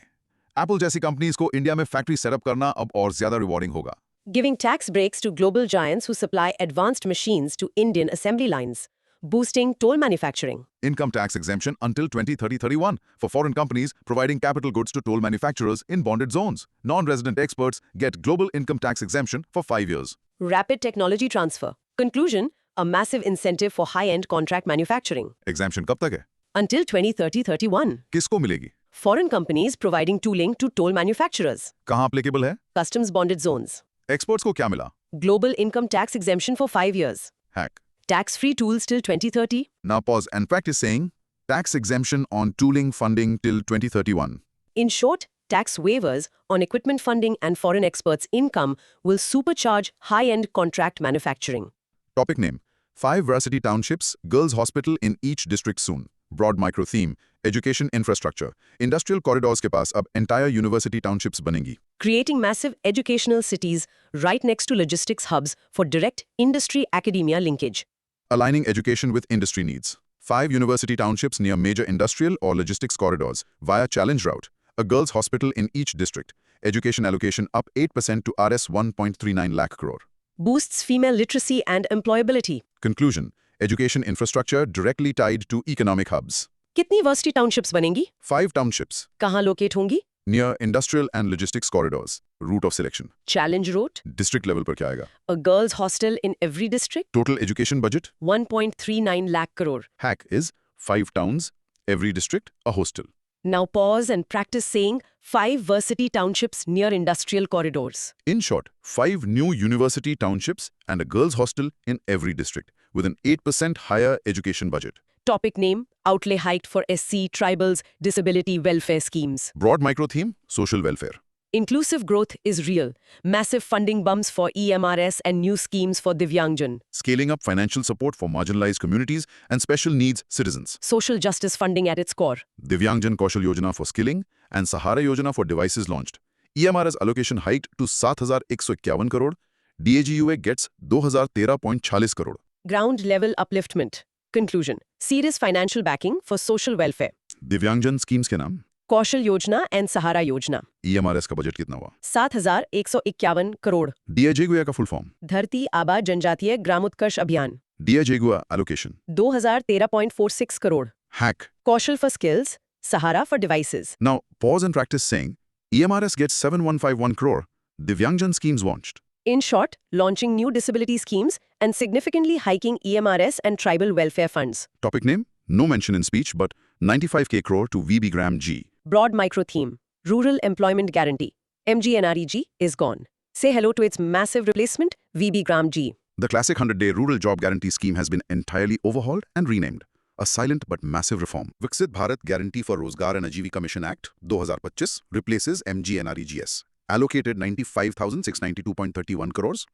Apple जैसी companies को India में factory setup करना अब और ज्यादा rewarding होगा. Giving tax breaks to global giants who supply advanced machines to Indian assembly lines. Boosting toll manufacturing. Income tax exemption until 2030-31 for foreign companies providing capital goods to toll manufacturers in bonded zones. Non-resident experts get global income tax exemption for 5 years. Rapid technology transfer. Conclusion, a massive incentive for high-end contract manufacturing. Exemption कब तक है? Until 2030-31. किसको मिलेगी? Foreign companies providing tooling to toll manufacturers. कहाँ applicable है? Customs bonded zones. Experts को क्या मिला? Global income tax exemption for 5 years. Hack. Tax-free tools till 2030. Now pause and practice saying tax exemption on tooling funding till 2031. In short, Tax waivers on equipment funding and foreign experts' income will supercharge high-end contract manufacturing. Topic name: 5 varsity townships, girls' hospital in each district soon. Broad micro theme: education infrastructure. Industrial corridors के पास अब entire university townships बनेंगी. Creating massive educational cities right next to logistics hubs for direct industry-academia linkage. Aligning education with industry needs. 5 university townships near major industrial or logistics corridors via challenge route. A girls' hospital in each district. Education allocation up 8% to Rs 1.39 lakh crore. Boosts female literacy and employability. Conclusion: education infrastructure directly tied to economic hubs. कितनी varsity townships बनेंगी? 5 townships कहाँ locate होंगी? near industrial and logistics corridors. Route of selection. Challenge route. District level पर क्या आएगा? A girls' hostel in every district. Total education budget? 1.39 lakh crore. Hack is 5 towns, every district a hostel. Now pause and practice saying 5 varsity townships near industrial corridors. In short, 5 new university townships and a girls' hostel in every district with an 8% higher education budget. Topic name: outlay hiked for SC, tribals, disability welfare schemes. Broad micro theme: social welfare. Inclusive growth is real. Massive funding bumps for EMRS and new schemes for Divyangjan. Scaling up financial support for marginalized communities and special needs citizens. Social justice funding at its core. Divyangjan Kaushal Yojana for skilling and Sahara Yojana for devices launched. EMRS allocation hiked to 7,151 crore. DAGUA gets 2,013.46 crore. Ground level upliftment. Conclusion: serious financial backing for social welfare. Divyangjan schemes के नाम. Kaushal Yojana and Sahara Yojana. EMRS का budget कितना हुआ? 7,151 crore. DAGUA का full form. धरती आबा जनजातीय ग्रामोत्कर्ष अभियान. DAGUA allocation. 2,013.46 crore. Hack. Kaushal for skills, Sahara for devices. Now pause and practice saying EMRS gets 7,151 crore. Divyangjan schemes launched. In short, launching new disability schemes and significantly hiking EMRS and tribal welfare funds. Topic name: no mention in speech, but 95k crore to VB Gram G. Broad micro theme: Rural Employment Guarantee. MGNREG is gone. Say hello to its massive replacement, VB Gram G. The classic 100-day rural job guarantee scheme has been entirely overhauled and renamed. A silent but massive reform. Viksit Bharat Guarantee for Rozgar and Ajivika Mission Act 2025 replaces MGNREGS. Allocated 95,692.31 crores.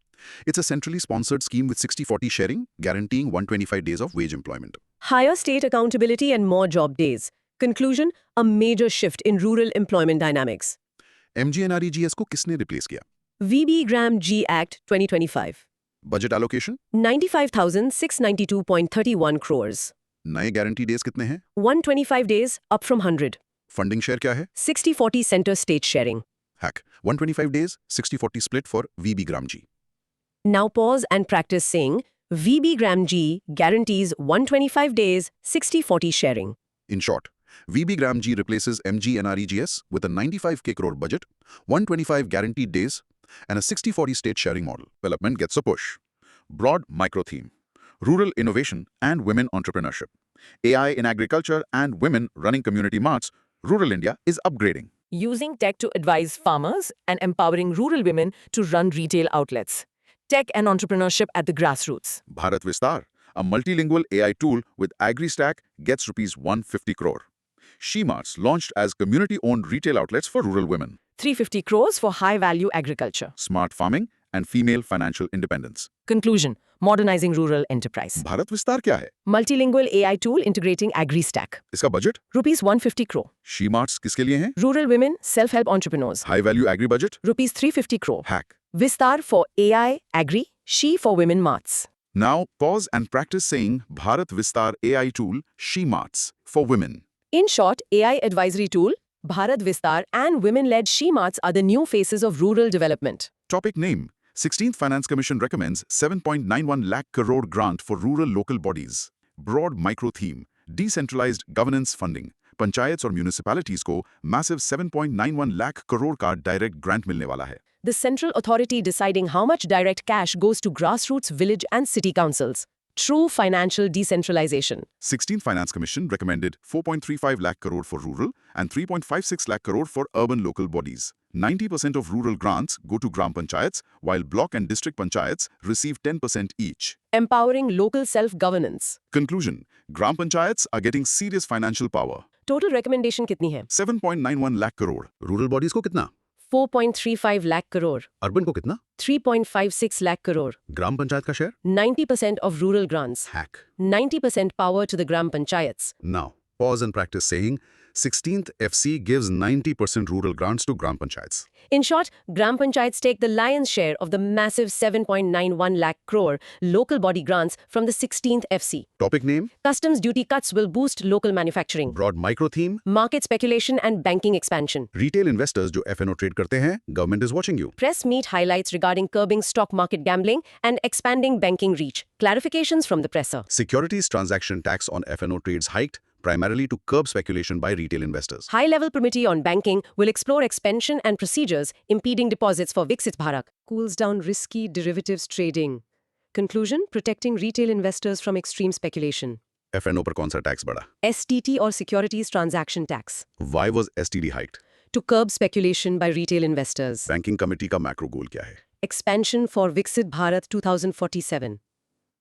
It's a centrally sponsored scheme with 60-40 sharing, guaranteeing 125 days of wage employment. Higher state accountability and more job days. Conclusion: a major shift in rural employment dynamics. MGNREGS को किसने replace किया? VB Gram G Act 2025. Budget allocation? 95,692.31 crores. नए guarantee days कितने हैं? 125 days, up from 100. Funding share क्या है? 60-40 center-state sharing. Hack. 125 days, 60-40 split for VB Gram G. Now pause and practice saying VB Gram G guarantees 125 days, 60-40 sharing. In short, VB Gram G replaces MGNREGS with a 95k crore budget, 125 guaranteed days, and a 60-40 state sharing model. Development gets a push. Broad micro theme: rural innovation and women entrepreneurship. AI in agriculture and women running community marts. Rural India is upgrading. Using tech to advise farmers and empowering rural women to run retail outlets. Tech and entrepreneurship at the grassroots. Bharat Vistar, a multilingual AI tool with AgriStack, gets Rs 150 crore. She-Marts launched as community-owned retail outlets for rural women. 350 crores for high-value agriculture. Smart farming and female financial independence. Conclusion: modernizing rural enterprise. Bharat Vistar क्या है? Multilingual AI tool integrating AgriStack. इसका budget? Rupees 150 crore. She-Marts किसके लिए हैं? Rural women, self-help entrepreneurs. High value agri budget? Rupees 350 crore. Hack. Vistar for AI, Agri, She for women marts. Now pause and practice saying Bharat Vistar AI tool She-Marts for women. In short, AI advisory tool, Bharat Vistar and women-led She-Marts are the new faces of rural development. Topic name: 16th Finance Commission recommends 7.91 lakh crore grant for rural local bodies. Broad micro theme: decentralized governance funding. Panchayat और municipalities को massive 7.91 lakh crore का direct grant मिलने वाला है. The central authority deciding how much direct cash goes to grassroots, village and city councils. True financial decentralization. 16th Finance Commission recommended 4.35 lakh crore for rural and 3.56 lakh crore for urban local bodies. 90% of rural grants go to Gram Panchayats, while block and district panchayats receive 10% each. Empowering local self-governance. Conclusion: Gram Panchayats are getting serious financial power. Total recommendation कितनी है? 7.91 lakh crore. Rural bodies को कितना? 4.35 lakh crore. Urban को कितना? 3.56 lakh crore. ग्राम पंचायत का share? 90% of rural grants. Hack. 90% power to the gram panchayats. Now, pause and practice saying 16th FC gives 90% rural grants to Gram Panchayats. In short, gram panchayats take the lion's share of the massive 7.91 lakh crore local body grants from the 16th FC. Topic name? Customs duty cuts will boost local manufacturing, Broad micro theme? market speculation and banking expansion. Retail investors जो FNO trade करते हैं, government is watching you. Press meet highlights regarding curbing stock market gambling and expanding banking reach. Clarifications from the presser. Securities transaction tax on FNO trades hiked, primarily to curb speculation by retail investors. High-level committee on banking will explore expansion and procedures impeding deposits for Viksit Bharat. Cools down risky derivatives trading. Conclusion, protecting retail investors from extreme speculation. FNO पर कौन सा tax बढ़ा? STT or Securities Transaction Tax. Why was STD hiked? To curb speculation by retail investors. Banking committee का macro goal क्या है? Expansion for Viksit Bharat 2047.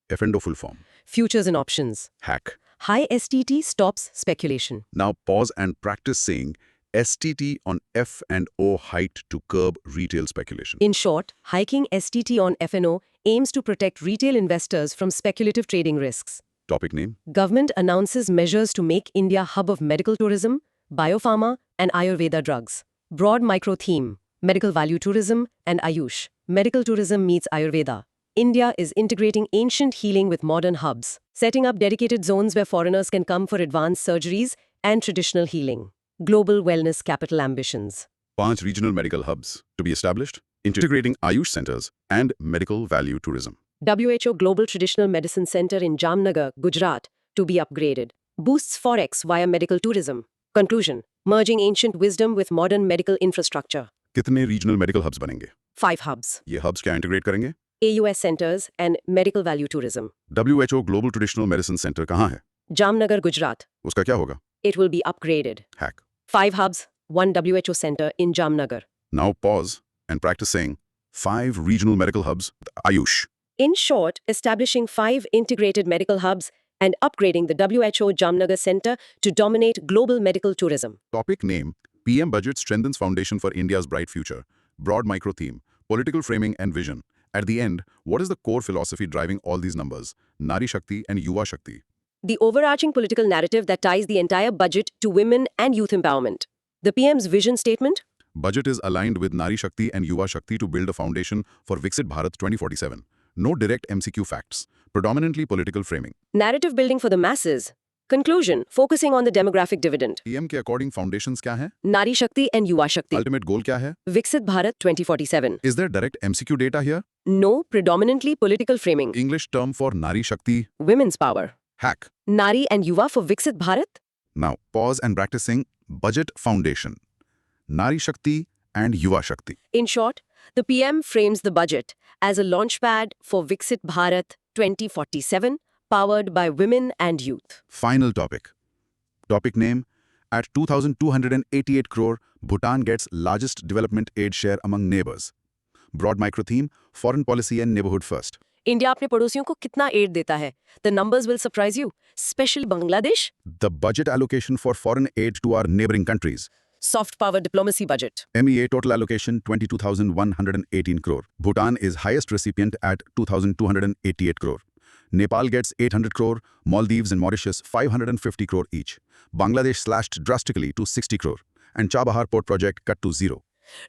FNO full form. Futures and options. Hack. High STT stops speculation. Now pause and practice saying STT on F&O hiked to curb retail speculation. In short, hiking STT on FNO aims to protect retail investors from speculative trading risks. Topic name? Government announces measures to make India hub of medical tourism, biopharma, and Ayurveda drugs. Broad micro theme, medical value tourism and Ayush. Medical tourism meets Ayurveda. India is integrating ancient healing with modern hubs, setting up dedicated zones where foreigners can come for advanced surgeries and traditional healing. Global wellness capital ambitions. 5 regional medical hubs to be established, integrating Ayush centers and medical value tourism. WHO Global Traditional Medicine Center in Jamnagar, Gujarat, to be upgraded. Boosts forex via medical tourism. Conclusion, merging ancient wisdom with modern medical infrastructure. कितने regional medical hubs बनेंगे? 5 hubs. ये hubs क्या integrate करेंगे? AUS centers and medical value tourism. WHO Global Traditional Medicine Center कहाँ है? Jamnagar, Gujarat. उसका क्या होगा? It will be upgraded. Hack. 5 hubs, 1 WHO center in Jamnagar. Now pause and practice saying 5 regional medical hubs with Ayush. In short, establishing 5 integrated medical hubs and upgrading the WHO Jamnagar Center to dominate global medical tourism. Topic name: PM Budget strengthens foundation for India's bright future. Broad micro theme: political framing and vision. At the end, what is the core philosophy driving all these numbers? Nari Shakti and Yuva Shakti. The overarching political narrative that ties the entire budget to women and youth empowerment. The PM's vision statement? Budget is aligned with Nari Shakti and Yuva Shakti to build a foundation for Viksit Bharat 2047. No direct MCQ facts. Predominantly political framing. Narrative building for the masses. Conclusion, focusing on the demographic dividend. PM के according foundations क्या हैं? Nari Shakti and Yuva Shakti. Ultimate goal क्या है? Viksit Bharat 2047. Is there direct MCQ data here? No, predominantly political framing. English term for Nari Shakti? Women's power. Hack. Nari and Yuva for Viksit Bharat? Now pause and practicing budget foundation. Nari Shakti and Yuva Shakti. In short, the PM frames the budget as a launchpad for Viksit Bharat 2047, powered by women and youth. Final topic. Topic name: at 2,288 crore, Bhutan gets largest development aid share among neighbors. Broad micro theme: foreign policy and neighborhood first. India अपने पड़ोसियों को कितना add देता है? The numbers will surprise you. Especially Bangladesh. The budget allocation for foreign aid to our neighboring countries. Soft power diplomacy budget. MEA total allocation 22,118 crore. Bhutan is highest recipient at 2,288 crore. Nepal gets 800 crore, Maldives and Mauritius 550 crore each. Bangladesh slashed drastically to 60 crore, and Chabahar port project cut to 0.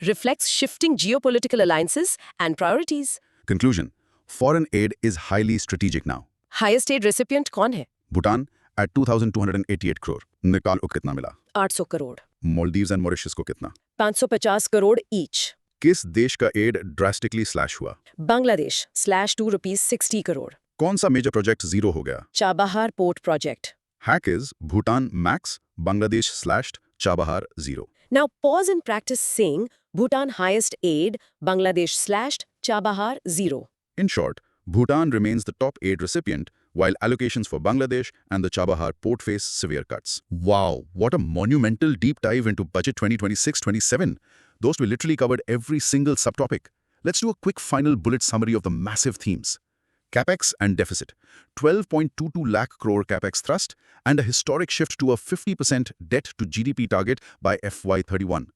Reflects shifting geopolitical alliances and priorities. Conclusion: foreign aid is highly strategic now. Highest aid recipient कौन है? Bhutan at 2,288 crore. Nepal को कितना मिला? 800 crore. Maldives and Mauritius को कितना? 550 crore each. किस देश का aid drastically slash हुआ? Bangladesh / ₹60 करोड़. कौन सा major project zero हो गया? Chabahar port project. Hack is Bhutan max, Bangladesh slashed, Chabahar 0. Now pause and practice saying Bhutan highest aid, Bangladesh slashed, Chabahar 0. In short, Bhutan remains the top aid recipient, while allocations for Bangladesh and the Chabahar port face severe cuts. Wow, what a monumental deep dive into Budget 2026-27. Those we literally covered every single subtopic. Let's do a quick final bullet summary of the massive themes. CapEx and deficit. 12.22 lakh crore CapEx thrust and a historic shift to a 50% debt to GDP target by FY31.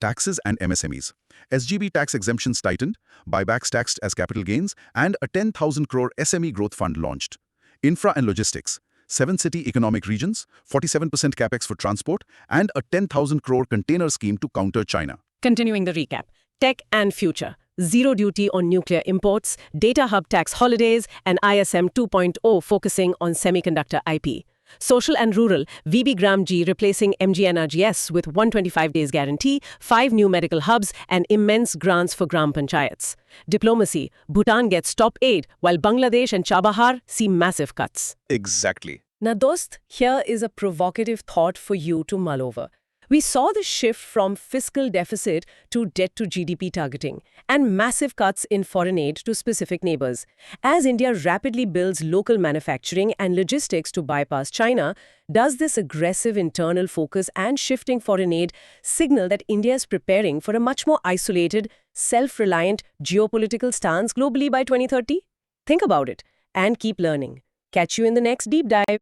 Taxes and MSMEs. SGB tax exemptions tightened, buybacks taxed as capital gains, and a 10,000 crore SME growth fund launched. Infra and logistics. 7 city economic regions, 47% CapEx for transport, and a 10,000 crore container scheme to counter China. Continuing the recap. Tech and future. Zero duty on nuclear imports, data hub tax holidays, and ISM 2.0 focusing on semiconductor IP. Social and rural, VB Gram-G replacing MGNRGS with 125 days guarantee, 5 new medical hubs, and immense grants for Gram Panchayats. Diplomacy, Bhutan gets top aid, while Bangladesh and Chabahar see massive cuts. Exactly. Now, dost, here is a provocative thought for you to mull over. We saw the shift from fiscal deficit to debt to GDP targeting and massive cuts in foreign aid to specific neighbors. As India rapidly builds local manufacturing and logistics to bypass China, does this aggressive internal focus and shifting foreign aid signal that India is preparing for a much more isolated, self-reliant geopolitical stance globally by 2030? Think about it and keep learning. Catch you in the next deep dive.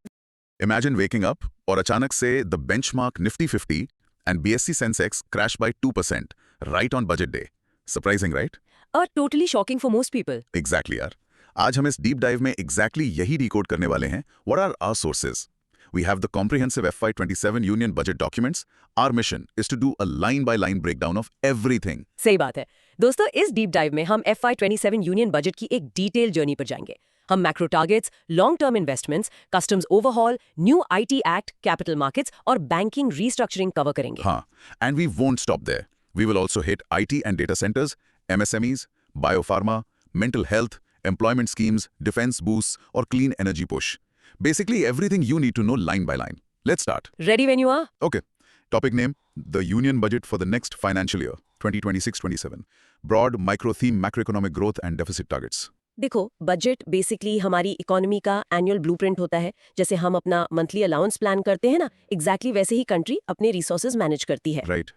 Imagine waking up और अचानक से the benchmark Nifty 50 and BSE Sensex crash by 2% right on budget day. Surprising, right? Totally shocking for most people. Exactly, यार. आज हम इस deep dive में exactly यही decode करने वाले हैं. What are our sources? We have the comprehensive FY27 Union Budget documents. Our mission is to do a line-by-line breakdown of everything. सही बात है दोस्तों, इस डीप डाइव में हम FY27 यूनियन बजट की एक डिटेल जर्नी पर जाएंगे. हम macro targets, long term investments, customs overhaul, new IT act, capital markets और बैंकिंग रीस्ट्रक्चरिंग कवर करेंगे. हाँ, and we won't stop there. We will also hit IT and data centers, MSMEs, biopharma, mental health, employment schemes, defense boosts, or clean energy push. Basically everything you need to know line by line. Let's start. Ready when you are? Okay. Topic name, the Union Budget for the next financial year, 2026-27. Broad micro-theme macroeconomic growth and deficit targets. देखो, budget basically हमारी economy का annual blueprint होता है. जैसे हम अपना monthly allowance plan करते हैं ना, एग्जैक्टली वैसे ही कंट्री अपने रिसोर्सेज मैनेज करती है. Right.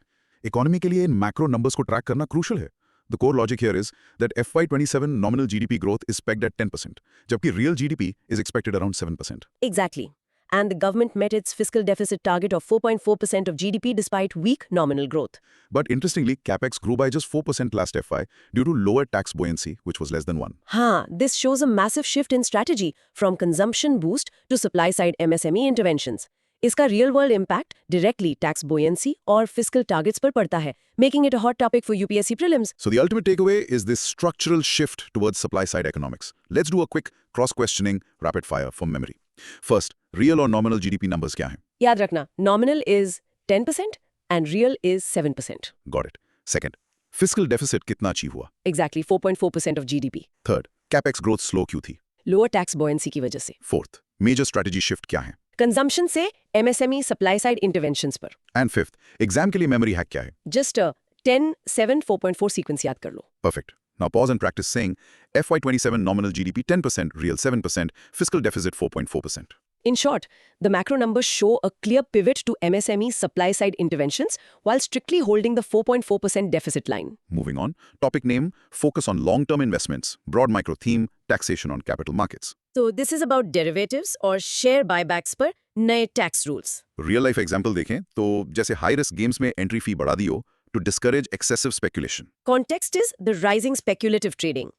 Economy के लिए इन macro numbers को track करना crucial है. The core logic here is that FY27 nominal GDP growth is pegged at 10%, जबकि real GDP is expected around 7%. Exactly. And the government met its fiscal deficit target of 4.4% of GDP despite weak nominal growth. But interestingly, CapEx grew by just 4% last FY due to lower tax buoyancy, which was less than 1. हाँ, this shows a massive shift in strategy from consumption boost to supply-side MSME interventions. इसका real-world impact directly tax buoyancy और fiscal targets पर पड़ता है, making it a hot topic for UPSC prelims. So the ultimate takeaway is this structural shift towards supply-side economics. Let's do a quick cross-questioning rapid fire from memory. First, real or nominal GDP numbers क्या हैं? याद रखना, nominal is 10% and real is 7%. Got it. Second, fiscal deficit कितना achieve हुआ? Exactly 4.4% of GDP. Third, CapEx growth slow क्यों थी? Lower tax buoyancy की वजह से. Fourth, major strategy shift क्या है? Consumption से MSME supply side interventions पर. And fifth, exam के लिए memory hack क्या है? Just 10, 7, 4.4 sequence याद कर लो. Perfect. Now pause and practice saying FY27 nominal GDP 10%, real 7%, fiscal deficit 4.4%. In short, the macro numbers show a clear pivot to MSME supply-side interventions while strictly holding the 4.4% deficit line. Moving on, topic name, focus on long-term investments, broad micro theme, taxation on capital markets. So this is about derivatives or share buybacks पर नए tax rules. Real life example देखें तो जैसे high risk games में entry fee बढ़ा दी हो to discourage excessive speculation. Context is the rising speculative trading.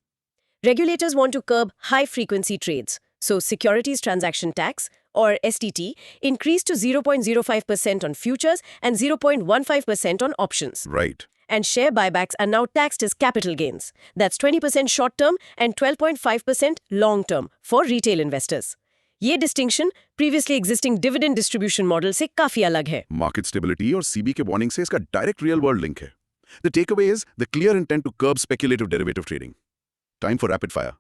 Regulators want to curb high-frequency trades, so securities transaction tax, or STT, increased to 0.05% on futures and 0.15% on options. Right. And share buybacks are now taxed as capital gains. That's 20% short-term and 12.5% long-term for retail investors. ये distinction previously existing dividend distribution model से काफी अलग है. Market stability और CB के warning से इसका direct real world link है. The takeaway is the clear intent to curb speculative derivative trading. Time for rapid fire.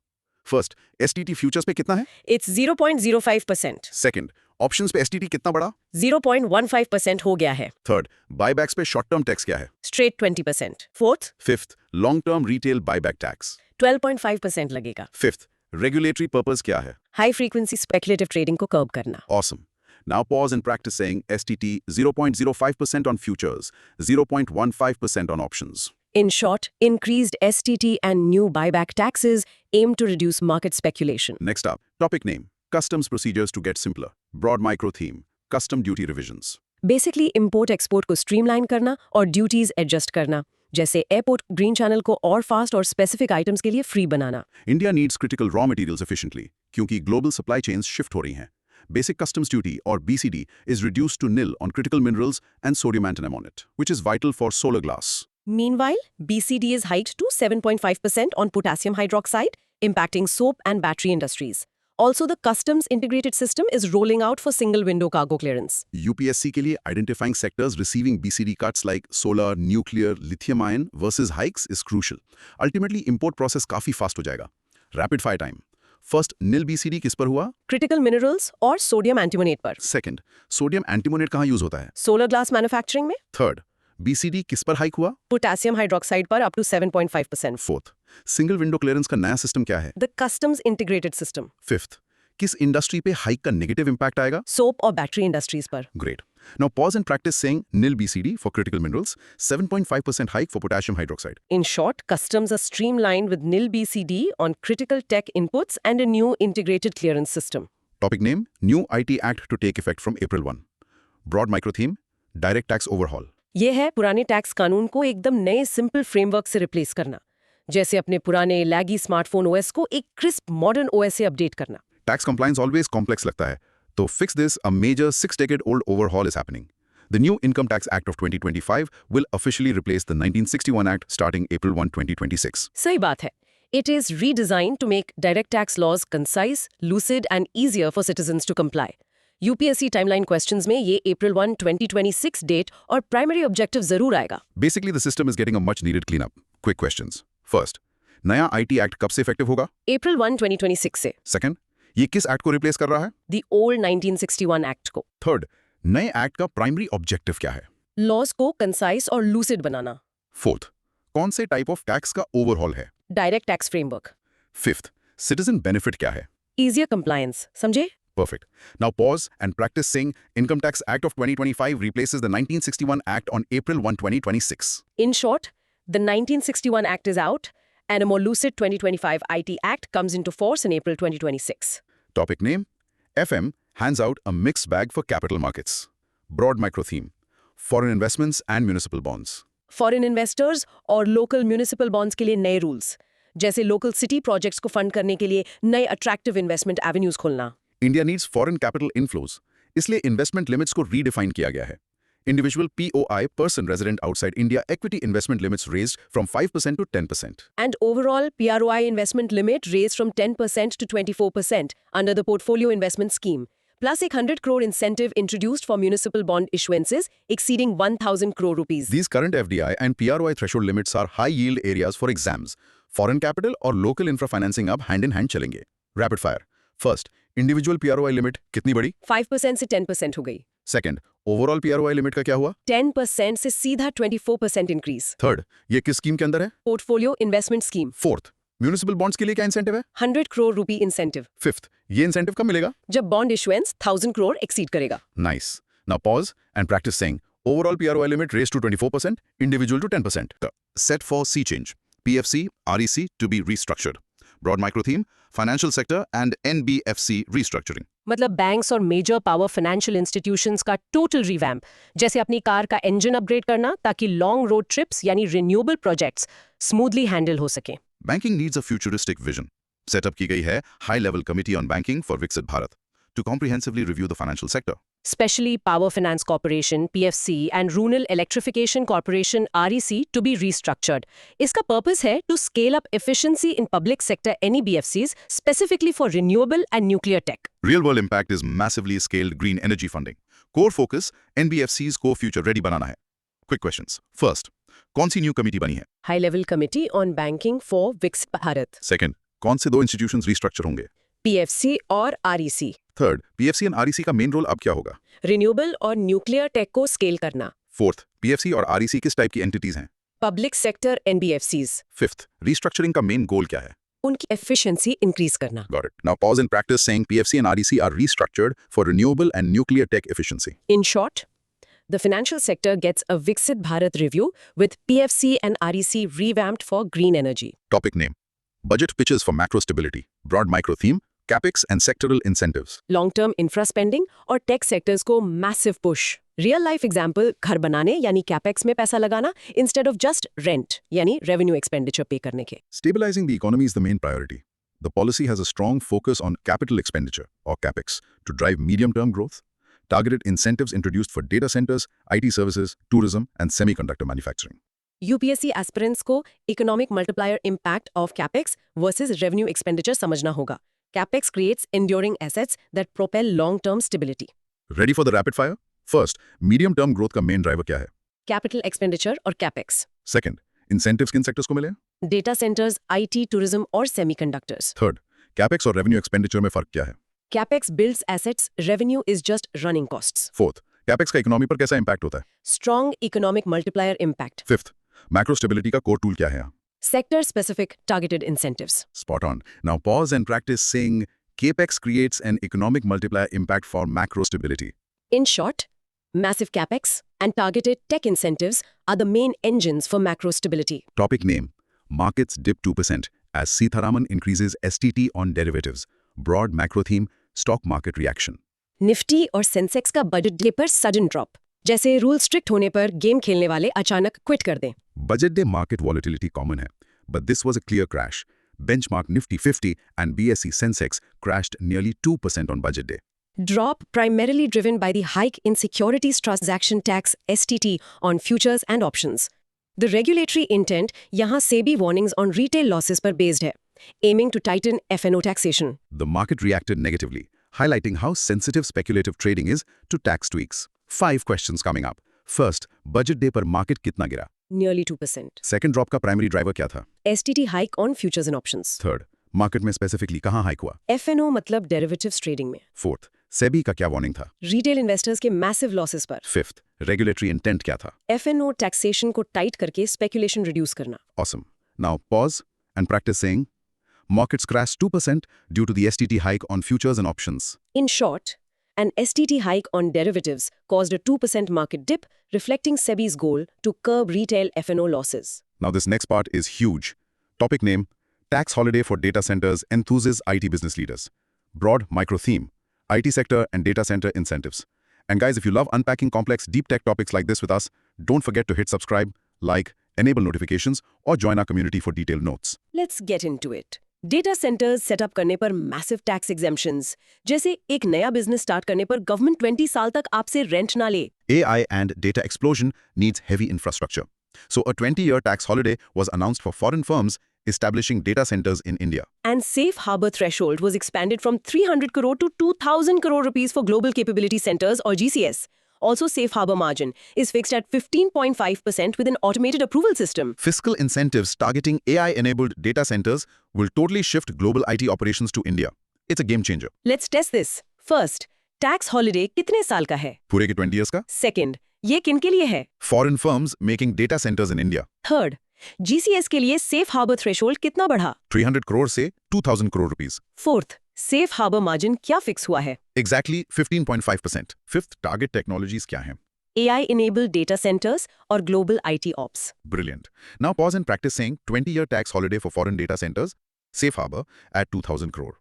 First, STT futures पे कितना है? It's 0.05%. Second, options पे STT कितना बढ़ा? 0.15% हो गया है. Third, buybacks पे short term tax क्या है? Straight 20%. Fourth, Fifth, long term retail buyback tax. 12.5% लगेगा. Fifth, regulatory purpose क्या है? High frequency speculative trading को curb करना. Awesome. Now pause and practice saying STT 0.05% on futures, 0.15% on options. In short, increased STT and new buyback taxes aim to reduce market speculation. Next up, topic name, customs procedures to get simpler, broad micro theme, custom duty revisions. Basically import export को streamline करना और duties adjust करना, जैसे airport green channel को और fast और specific items के लिए फ्री बनाना. India needs critical raw materials efficiently, क्योंकि global supply chains shift हो रही हैं. Basic customs duty or BCD is reduced to nil on critical minerals and sodium antimonate, which is vital for solar glass. Meanwhile, BCD is hiked to 7.5% on potassium hydroxide, impacting soap and battery industries. Also, the customs integrated system is rolling out for single window cargo clearance. UPSC के लिए identifying sectors receiving BCD cuts like solar, nuclear, lithium ion versus hikes is crucial. Ultimately, import process काफी fast हो जाएगा. Rapid fire time. First, nil BCD किस पर हुआ? Critical minerals और sodium antimonate पर. Second, sodium antimonate कहाँ use होता है? Solar glass manufacturing में. Third, BCD किस पर हाइक हुआ? Potassium hydroxide पर up to 7.5%. Fourth, single window clearance का नया सिस्टम क्या है? The customs integrated system. Fifth, किस इंडस्ट्री पे हाइक का नेगेटिव इंपैक्ट आएगा? Soap और battery industries पर. Great. Now pause and practice saying nil BCD for critical minerals, 7.5% hike for potassium hydroxide. In short, customs are streamlined with nil BCD on critical tech inputs and a new integrated clearance system. Topic name, new IT Act to take effect from April 1. Broad micro theme, direct tax overhaul. ये है पुराने tax कानून को एकदम नए simple framework से replace करना, जैसे अपने पुराने लैगी स्मार्टफोन ओएस को एक क्रिस्प मॉडर्न ओएस से अपडेट करना. Tax compliance always complex लगता है. To fix this, a major 6-decade-old overhaul is happening. The new Income Tax Act of 2025 will officially replace the 1961 Act starting April 1, 2026. सही बात है. It is redesigned to make direct tax laws concise, lucid and easier for citizens to comply. UPSC timeline questions में ये April 1, 2026 date और primary objective जरूर आएगा. Basically, the system is getting a much needed cleanup. Quick questions. First, नया IT Act कब से effective होगा? April 1, 2026 से. Second, ये किस एक्ट को रिप्लेस कर रहा है? The old 1961 Act को. थर्ड, नए एक्ट का प्राइमरी ऑब्जेक्टिव क्या है? Laws को concise और lucid बनाना. फोर्थ, कौन से टाइप ऑफ टैक्स का ओवरहॉल है? Direct tax framework. Fifth, citizen benefit क्या है? Easier compliance. समझे? Perfect. Now pause and practice saying Income Tax Act of 2025 replaces the 1961 Act on April 1, 2026. In short, the 1961 Act is out, and a more lucid 2025 IT Act comes into force in April 2026. Topic name, FM hands out a mixed bag for capital markets. Broad micro theme, foreign investments and municipal bonds. Foreign investors और local municipal bonds के लिए नए rules, जैसे local city projects को fund करने के लिए नए attractive investment avenues खोलना. India needs foreign capital inflows, इसलिए investment limits को redefine किया गया है. Individual POI, person resident outside India, equity investment limits raised from 5% to 10%. And overall PROI investment limit raised from 10% to 24% under the portfolio investment scheme. Plus 100 crore incentive introduced for municipal bond issuances exceeding 1,000 crore rupees. These current FDI and PROI threshold limits are high-yield areas for exams. Foreign capital और local infra financing अब hand-in-hand चलेंगे. Rapid fire. First, individual PROI limit कितनी बढ़ी? 5% से 10% हो गई. Second, overall PROI limit का क्या हुआ? 10% से सीधा 24% increase. Third, ये किस स्कीम के अंदर है? Portfolio investment scheme. Fourth, municipal bonds के लिए क्या इंसेंटिव है? 100 crore rupee incentive. फिफ्थ, ये इंसेंटिव कब मिलेगा? जब bond issuance 1,000 crore exceed करेगा. Nice. Now pause and practice saying overall PROI limit raised to 24%, individual to 10%. Set for sea change, PFC, REC to be restructured. Broad micro theme, financial sector and NBFC restructuring. मतलब banks और major power financial institutions का total revamp, जैसे अपनी car का engine upgrade करना ताकि long road trips यानी renewable projects smoothly handle हो सके. Banking needs a futuristic vision. Setup की गई है High Level Committee on Banking for Viksit Bharat to comprehensively review the financial sector. Especially Power Finance Corporation, PFC, and Rural Electrification Corporation, REC, to be restructured. इसका purpose है to scale up efficiency in public sector NEBFCs, specifically for renewable and nuclear tech. Real-world impact is massively scaled green energy funding. Core focus, NBFCs को future ready बनाना है. Quick questions. First, कौन सी new committee बनी है? High Level Committee on Banking for Viksit Bharat, Second, कौन से दो institutions restructure होंगे? PFC और REC. Third, PFC and REC का main role अब क्या होगा? Renewable और nuclear tech को scale करना. Fourth, PFC और REC किस type की entities हैं? Public sector NBFCs. Fifth, restructuring का main goal क्या है? उनकी efficiency increase करना. Got it. Now pause and practice saying PFC and REC are restructured for renewable and nuclear tech efficiency. In short, the financial sector gets a Viksit Bharat review with PFC and REC revamped for green energy. Topic name. Budget pitches for macro stability. Broad micro theme. CapEx and sectoral incentives. Long-term infra spending और tech sectors को massive push. Real life example घर बनाने यानी capex में पैसा लगाना instead of just rent यानी revenue expenditure pay करने के. Stabilizing the economy is the main priority. The policy has a strong focus on capital expenditure, or CapEx, to drive medium-term growth. Targeted incentives introduced for data centers, IT services, tourism, and semiconductor manufacturing. UPSC aspirants को economic multiplier impact of capex versus revenue expenditure समझना होगा. Capex creates enduring assets that propel long-term stability. Ready for the rapid fire? First, medium-term growth का main driver क्या है? Capital expenditure और capex. Second, incentives किन sectors को मिले? Data centers, IT, tourism और semiconductors. Third, capex और revenue expenditure में फर्क क्या है? Capex builds assets, revenue is just running costs. Fourth, capex का इकोनॉमी पर कैसा इम्पैक्ट होता है? Strong economic multiplier impact. Fifth, macro stability का core tool क्या है? Sector-specific targeted incentives. Spot on. Now pause and practice saying capex creates an economic multiplier impact for macro stability. In short, massive capex and targeted tech incentives are the main engines for macro stability. Topic name. Markets dip 2% as Sitharaman increases STT on derivatives. Broad macro theme, stock market reaction. Nifty और Sensex का budget day पर sudden drop, जैसे rule strict होने पर game खेलने वाले अचानक quit कर दें. Budget day market volatility common hai, but this was a clear crash. Benchmark Nifty 50 and BSE Sensex crashed nearly 2% on budget day. Drop primarily driven by the hike in Securities Transaction Tax (STT) on futures and options. The regulatory intent यहाँ SEBI warnings on retail losses पर based है, aiming to tighten F&O taxation. The market reacted negatively, highlighting how sensitive speculative trading is to tax tweaks. 5 questions coming up. First, budget day पर market कितना गिरा? Nearly 2%. Second drop का primary driver क्या था? STT hike on futures and options. Third, market में specifically कहाँ hike हुआ? F&O मतलब derivatives trading में. Fourth, SEBI का क्या warning था? Retail investors के massive losses पर. Fifth, regulatory intent क्या था? F&O taxation को tight करके speculation reduce करना. Awesome. Now pause and practice saying, markets crashed 2% due to the STT hike on futures and options. In short, an STT hike on derivatives caused a 2% market dip, reflecting SEBI's goal to curb retail F&O losses. Now this next part is huge. Topic name, tax holiday for data centers enthuses IT business leaders. Broad micro theme, IT sector and data center incentives. And guys, if you love unpacking complex deep tech topics like this with us, don't forget to hit subscribe, like, enable notifications or join our community for detailed notes. Let's get into it. Data centers set up करने पर massive tax exemptions. जैसे एक नया business start करने पर government 20 साल तक आपसे rent ना ले. AI and data explosion needs heavy infrastructure. So a 20-year tax holiday was announced for foreign firms establishing data centers in India. And safe harbor threshold was expanded from 300 crore to 2,000 crore rupees for global capability centers or GCS. Also, safe harbor margin is fixed at 15.5% with an automated approval system. Fiscal incentives targeting AI-enabled data centers will totally shift global IT operations to India. It's a game changer. Let's test this. First, tax holiday कितने साल का है? पूरे के 20 years का? Second, ये किन के लिए है? Foreign firms making data centers in India. Third, GCS के लिए safe harbor threshold कितना बढ़ा? 300 crore से 2,000 crore rupees. Fourth, safe harbor margin क्या फिक्स हुआ है? Exactly 15.5%. Fifth, target technologies क्या हैं? AI-enabled data centers or global IT ops. Brilliant. Now pause and practice saying 20-year tax holiday for foreign data centers, safe harbor at 2,000 crore.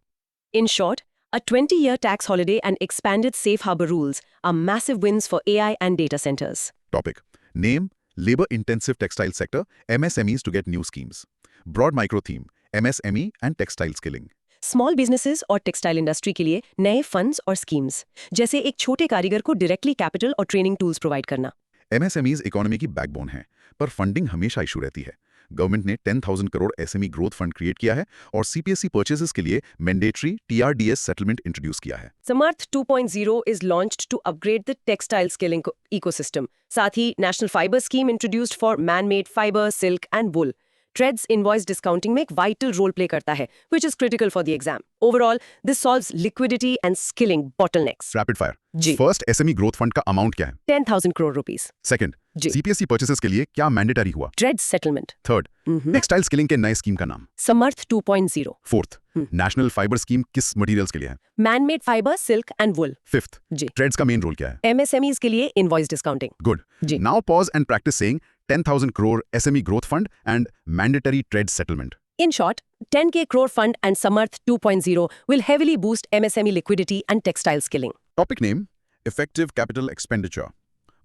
In short, a 20-year tax holiday and expanded safe harbor rules are massive wins for AI and data centers. Topic. Name, labor-intensive textile sector, MSMEs to get new schemes. Broad micro theme, MSME and textile skilling. Small businesses और textile industry के लिए नए funds और schemes, जैसे एक छोटे कारीगर को डायरेक्टली कैपिटल और ट्रेनिंग टूल्स प्रोवाइड करना. MSMEs इकोनॉमी की बैकबोन है, पर फंडिंग हमेशा इशू रहती है. गवर्नमेंट ने 10,000 crore SME growth fund create किया है और CPSE परचेसेस के लिए मैंडेटरी TRDS सेटलमेंट इंट्रोड्यूस किया है. समर्थ 2.0 is launched to upgrade the textile skilling ecosystem. साथ ही national fibre scheme introduced for man made fibre, silk and wool. Treads invoice discounting में एक vital role play करता है, which is critical for the exam. Overall, this solves liquidity and skilling bottlenecks. Rapid fire. जी. First, SME growth fund का amount क्या है? 10,000 crore rupees. Second, जी. CPSE purchases के लिए क्या मैंडेटरी हुआ? Treads settlement. Third, textile skilling के नए स्कीम का नाम? Samarth 2.0. Fourth, national fibre scheme किस मटेरियल्स के लिए है? Man made fibre, silk and wool. Fifth, जी। ट्रेड्स का मेन रोल क्या है? MSMEs के लिए इनवॉइस डिस्काउंटिंग। Good. जी। Now pause and practice saying 10,000 crore SME growth fund and mandatory trade settlement. In short, 10K crore fund and Samarth 2.0 will heavily boost MSME liquidity and textile skilling. Topic name, effective capital expenditure.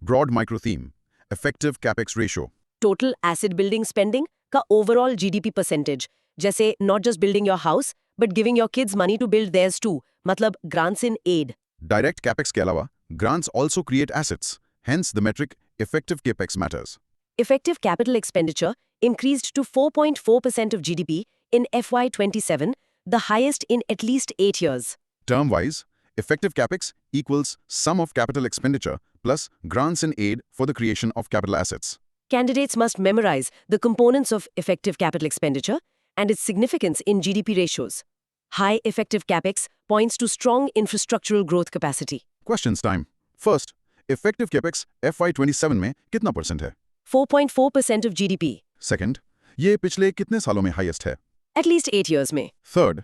Broad micro theme, effective capex ratio. Total asset building spending का overall GDP percentage, जैसे not just building your house, but giving your kids money to build theirs too, मतलब grants in aid. Direct capex के अलावा, grants also create assets. Hence the metric effective capex matters. Effective capital expenditure increased to 4.4% of GDP in FY27, the highest in at least 8 years. Term-wise, effective capex equals sum of capital expenditure plus grants and aid for the creation of capital assets. Candidates must memorize the components of effective capital expenditure and its significance in GDP ratios. High effective capex points to strong infrastructural growth capacity. Questions time. First, effective capex FY27 में कितना percent है? 4.4% of GDP, Second, ये पिछले कितने सालों में highest है? at least 8 years में. Third,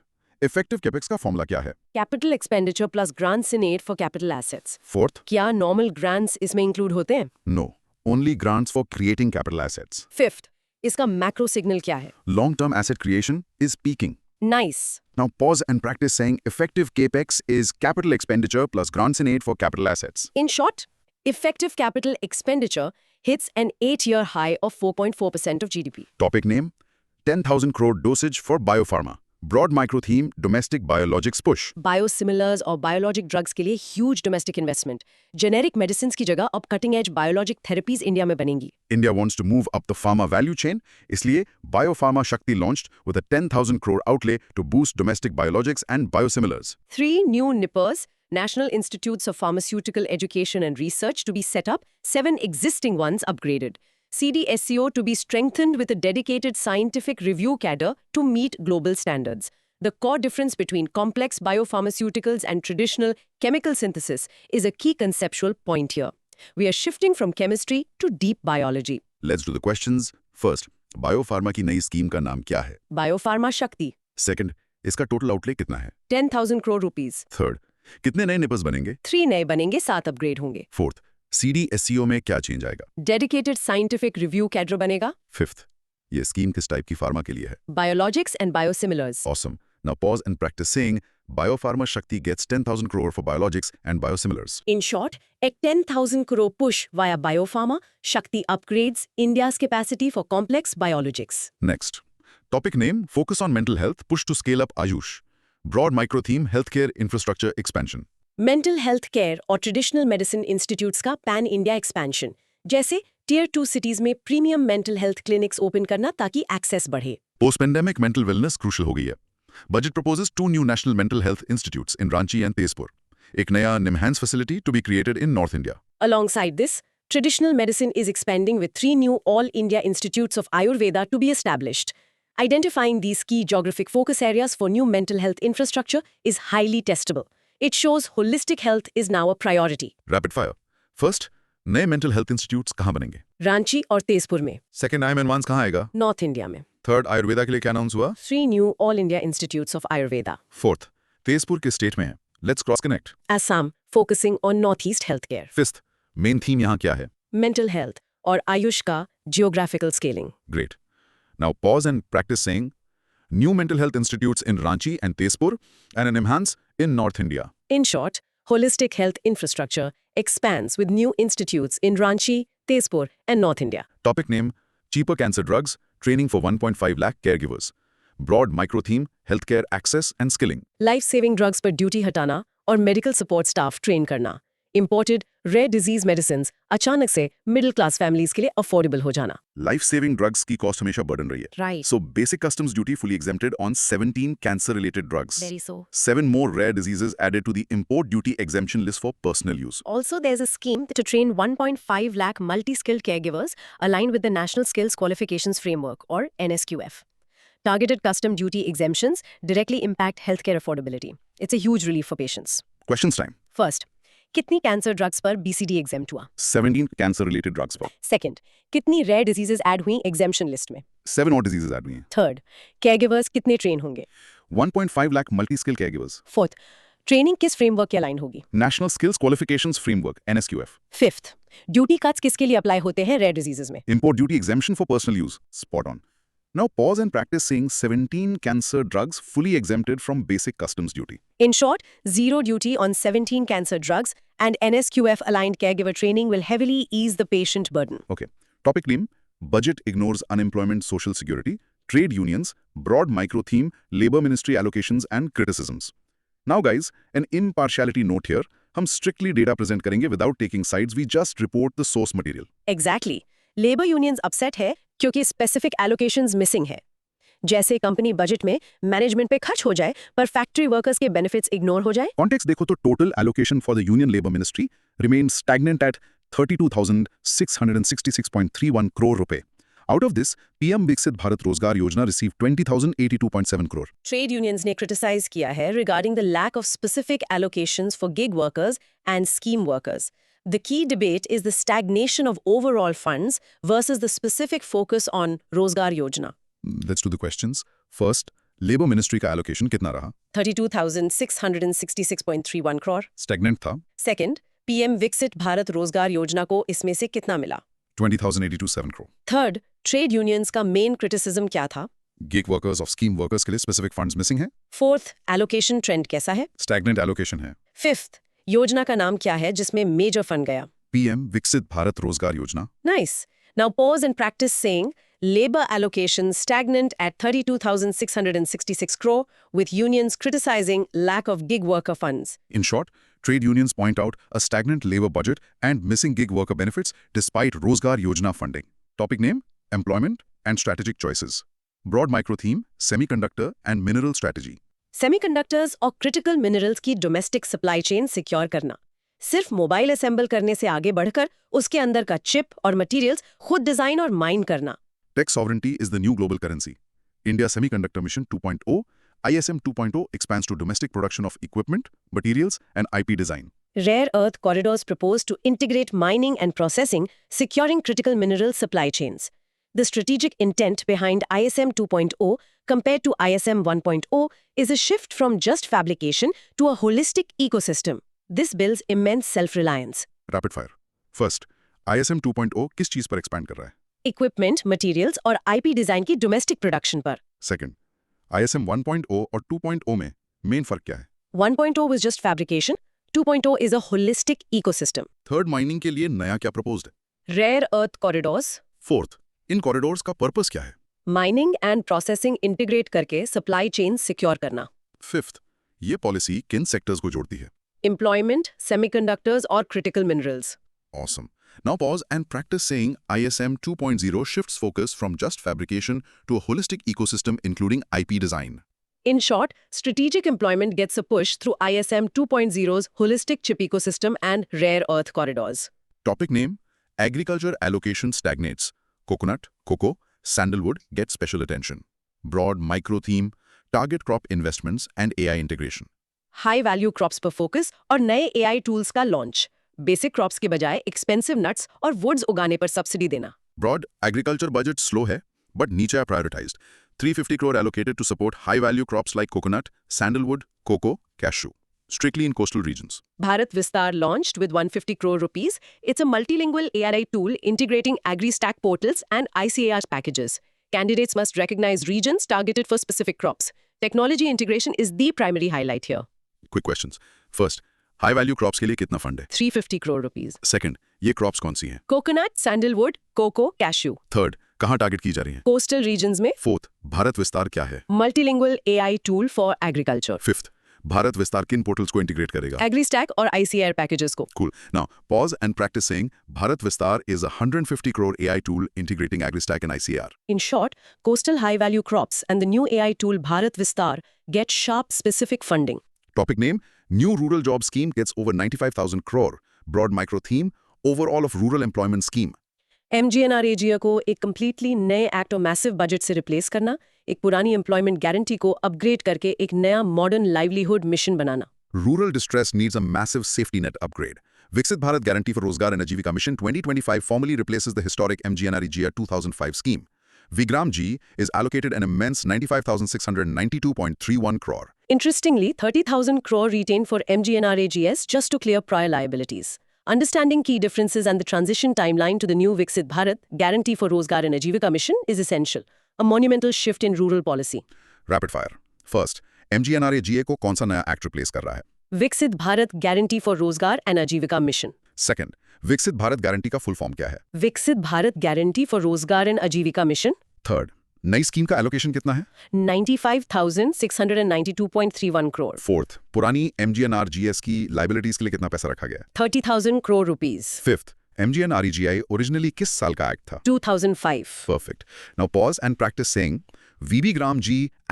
effective capex का फॉर्मूला क्या है? Capital expenditure plus grants in aid for capital assets. Fourth, क्या normal grants इसमें include होते हैं? no, only grants for creating capital assets. Fifth, इसका macro signal क्या है? Long-term asset creation is peaking. Nice. Now pause and practice saying effective capex is capital expenditure plus grants and aid for capital assets. In short, effective capital expenditure hits an 8-year high of 4.4% of GDP. Topic name, 10,000 crore dosage for biopharma. Broad micro theme, domestic biologics push. Biosimilars और biologic drugs के लिए huge domestic investment. Generic medicines की जगह अब cutting edge biologic therapies India में बनेंगी. India wants to move up the pharma value chain, इसलिए Biopharma Shakti launched with a 10,000 crore outlay to boost domestic biologics and biosimilars. 3 new NIPERs, National Institutes of Pharmaceutical Education and Research, to be set up, 7 existing ones upgraded. CDSCO to be strengthened with a dedicated scientific review cadre to meet global standards. The core difference between complex biopharmaceuticals and traditional chemical synthesis is a key conceptual point here. We are shifting from chemistry to deep biology. Let's do the questions. First, Biopharma की नई scheme का नाम क्या है? Biopharma Shakti, Second, इसका total outlay कितना है? 10,000 crore rupees. Third, कितने नए निपस बनेंगे? 3 नए बनेंगे, 7 अपग्रेड होंगे. Fourth, CDSCO में क्या चेंज आएगा? Dedicated scientific review cadre बनेगा. Fifth, ये स्कीम किस टाइप की फार्मा के लिए है? Biologics and biosimilars. Awesome. Now pause and practice saying Biopharma Shakti gets 10,000 crore for biologics and biosimilars. In short, a 10,000 crore push via biopharma, Shakti upgrades India's capacity for complex biologics. Next. Topic name, focus on mental health, push to scale up Ayush. Broad micro theme, healthcare infrastructure expansion. Mental health care और traditional medicine institutes का pan India expansion, जैसे Tier 2 cities में premium mental health clinics open करना ताकि access बढ़े. Post-pandemic mental wellness crucial हो गई है. Budget proposes 2 new national mental health institutes in Ranchi and Tezpur. एक नया NIMHANS facility to be created in North India. Alongside this, traditional medicine is expanding with 3 new All India Institutes of Ayurveda to be established. Identifying these key geographic focus areas for new mental health infrastructure is highly testable. It shows holistic health is now a priority. Rapid fire. First, नए mental health institutes कहाँ बनेंगे? रांची और तेजपुर में. Second, IMN1 कहाँ आएगा? North India में. Third, Ayurveda के लिए क्या अनाउंस हुआ? 3 new All India Institutes of Ayurveda. Fourth, Tezpur के स्टेट में है. Let's cross connect. Assam, focusing on Northeast healthcare. Fifth, main theme यहाँ क्या है? Mental health और आयुष का geographical scaling. Great. Now pause and practice saying new mental health institutes in Ranchi and Tezpur and an NIMHANS in North India. In short, holistic health infrastructure expands with new institutes in Ranchi, Tezpur, and North India. Topic name, cheaper cancer drugs, training for 1.5 lakh caregivers. Broad micro theme, healthcare access and skilling. Life-saving drugs पर duty हटाना और medical support staff train करना. Imported rare disease medicines अचानक से middle class families के लिए affordable हो जाना. Life-saving drugs की cost हमेशा बढ़ रही है. Right. So basic customs duty fully exempted on 17 cancer-related drugs. Very so. 7 more rare diseases added to the import duty exemption list for personal use. Also, there's a scheme to train 1.5 lakh multi-skilled caregivers aligned with the National Skills Qualifications Framework, or NSQF. Targeted custom duty exemptions directly impact healthcare affordability. It's a huge relief for patients. Questions time. First, कितनी cancer drugs पर BCD exempt हुआ? 17 cancer-related drugs पर. Second, कितनी rare diseases add हुई exemption list में? 7 और diseases add हुई हैं. Third, caregivers कितने ट्रेन होंगे? 1.5 lakh multi-skill caregivers. Fourth, training किस फ्रेमवर्क के अलाइन होगी? National Skills Qualifications Framework, NSQF. Fifth, duty cuts किसके लिए अप्लाई होते हैं रेयर डिजीजेस में? Import duty exemption for personal use. Spot on. Now pause and practice saying 17 cancer drugs fully exempted from basic customs duty. In short, zero duty on 17 cancer drugs and NSQF-aligned caregiver training will heavily ease the patient burden. Okay. Topic name: Budget ignores unemployment, social security, trade unions, broad micro theme, labor ministry allocations and criticisms. Now guys, an impartiality note here. हम strictly data present करेंगे without taking sides. We just report the source material. Exactly. Labor unions upset है क्योंकि specific allocations missing है. जैसे company budget में management पे खर्च हो जाए पर फैक्ट्री वर्कर्स के बेनिफिट्स इग्नोर हो जाए. Context देखो तो total allocation for the Union Labour Ministry remains stagnant at 32,666.31 crore रुपए. Out of this, PM Viksit Bharat Rozgar Yojana received 20,082.7 crore. Trade unions ने क्रिटिसाइज किया है regarding the lack of specific allocations for gig workers and scheme workers. The key debate is the stagnation of overall funds versus the specific focus on Rozgar Yojana. Let's do the questions. First, Labour Ministry का allocation कितना रहा? 32,666.31 crore. Stagnant था. Second, PM Viksit Bharat Rozgar Yojana को इसमें से कितना मिला? 20,082.7 crore. Third, trade unions का मेन क्रिटिसिज्म क्या था? Gig workers of scheme workers के लिए specific funds missing है. फोर्थ, एलोकेशन ट्रेंड कैसा है? Stagnant allocation है. फिफ्थ, योजना का नाम क्या है जिसमें मेजर फंड गया? PM Viksit Bharat Rozgar Yojana. Nice. Now pause and practice saying labor allocation stagnant at 32,666 crore with unions criticizing lack of gig worker funds. In short, trade unions point out a stagnant labor budget and missing gig worker benefits despite Rozgar Yojana funding. Topic name: Employment and Strategic Choices. Broad micro theme: Semiconductor and Mineral Strategy. Semiconductors और critical minerals की domestic supply chain secure करना. सिर्फ mobile assemble करने से आगे बढ़कर उसके अंदर का चिप और मटेरियल्स खुद डिजाइन और माइन करना. Tech sovereignty is the new global currency. India Semiconductor Mission 2.0, ISM 2.0 expands to domestic production of equipment, materials, and IP design. Rare earth corridors propose to integrate mining and processing, securing critical mineral supply chains. The strategic intent behind ISM 2.0 compared to ISM 1.0 is a shift from just fabrication to a holistic ecosystem. This builds immense self-reliance. Rapid fire. First, ISM 2.0 किस चीज पर expand कर रहा है? Equipment, materials और IP design की domestic production पर. Second, ISM 1.0 और 2.0 में main फर्क क्या है? 1.0 was just fabrication. 2.0 is a holistic ecosystem. Third, mining के लिए नया क्या proposed है? Rare earth corridors, Fourth, इन corridors का purpose क्या है? mining and processing integrate करके supply chains secure करना. Fifth, ये policy किन sectors को जोड़ती है? Employment, semiconductors और critical minerals. Awesome. Now pause and practice saying ISM 2.0 shifts focus from just fabrication to a holistic ecosystem including IP design. In short, strategic employment gets a push through ISM 2.0's holistic chip ecosystem and rare earth corridors. Topic name: Agriculture allocation stagnates. Coconut, cocoa, sandalwood get special attention. Broad micro theme: target crop investments and AI integration. High value crops पर focus और नए AI tools का launch. Basic crops के बजाय expensive nuts और woods उगाने पर subsidy देना. Broad agriculture budget slow है, but नीचे prioritized. 350 crore allocated to support high-value crops like coconut, sandalwood, cocoa, cashew, strictly in coastal regions. Bharat Vistar launched with 150 crore rupees. It's a multilingual ARI tool integrating AgriStack portals and ICAR packages. Candidates must recognize regions targeted for specific crops. Technology integration is the primary highlight here. Quick questions. First, high-value crops के लिए कितना fund है? 350 crore rupees. Second, ये crops कौन सी हैं? Coconut, sandalwood, cocoa, cashew. Third, कहाँ target की जा रही हैं? Coastal regions में Fourth, भारत विस्तार क्या है? multilingual AI tool for agriculture. Fifth, Bharat विस्तार किन portals को integrate करेगा? AgriStack और ICAR packages को. Cool. Now, pause and practice saying Bharat Vistar is a 150 crore AI tool integrating AgriStack and ICAR. In short, coastal high-value crops and the new AI tool Bharat Vistar get sharp specific funding. Topic name: New Rural Job Scheme gets over 95,000 crore. Broad micro theme: Overall of Rural Employment Scheme. MGNRAGA को एक completely नए act और massive budget से replace करना, एक पुरानी employment guarantee को upgrade करके एक नया modern livelihood mission banana. Rural distress needs a massive safety net upgrade. Viksit Bharat Guarantee for Rozgar and Ajivika Mission 2025 formally replaces the historic MGNREGA 2005 scheme. Vigram G is allocated an immense 95,692.31 crore. Interestingly, 30,000 crore retained for MGNREGS just to clear prior liabilities. Understanding key differences and the transition timeline to the new Viksit Bharat Guarantee for Rozgar and Ajivika mission is essential. A monumental shift in rural policy. Rapid fire. First, MGNREGA को कौन सा नया act replace कर रहा है? Viksit Bharat Guarantee for Rozgar and Ajivika mission. Second, विकसित Bharat guarantee का full form क्या है? Viksit Bharat Guarantee for Rozgar and Ajivika mission. Third, नई स्कीम का एलोकेशन कितना है? 95,692.31 crore. फोर्थ, पुरानी MGNRGS की लाइबिलिटीज के लिए कितना पैसा रखा गया है? 30,000 crore rupees. Fifth, MGNREGI originally किस साल का एक्ट था? 2005. Perfect. Now pause and practice saying VB Gram G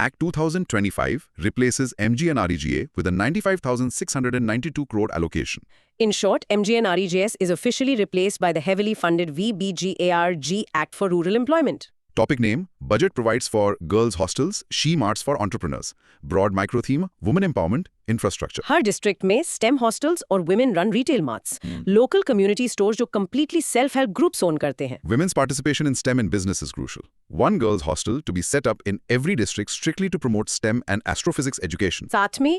Act 2025 replaces MGNREGA with a 95,692 crore allocation. In short, MGNREGS is officially replaced by the heavily funded VBGARG Act for Rural Employment. Topic name, budget provides for girls' hostels, she-marts for entrepreneurs. Broad micro theme, women empowerment, infrastructure. Her district में STEM hostels और women run retail marts. Local community stores जो completely self-help groups own करते हैं. Women's participation in STEM and business is crucial. One girls' hostel to be set up in every district strictly to promote STEM and astrophysics education. साथ में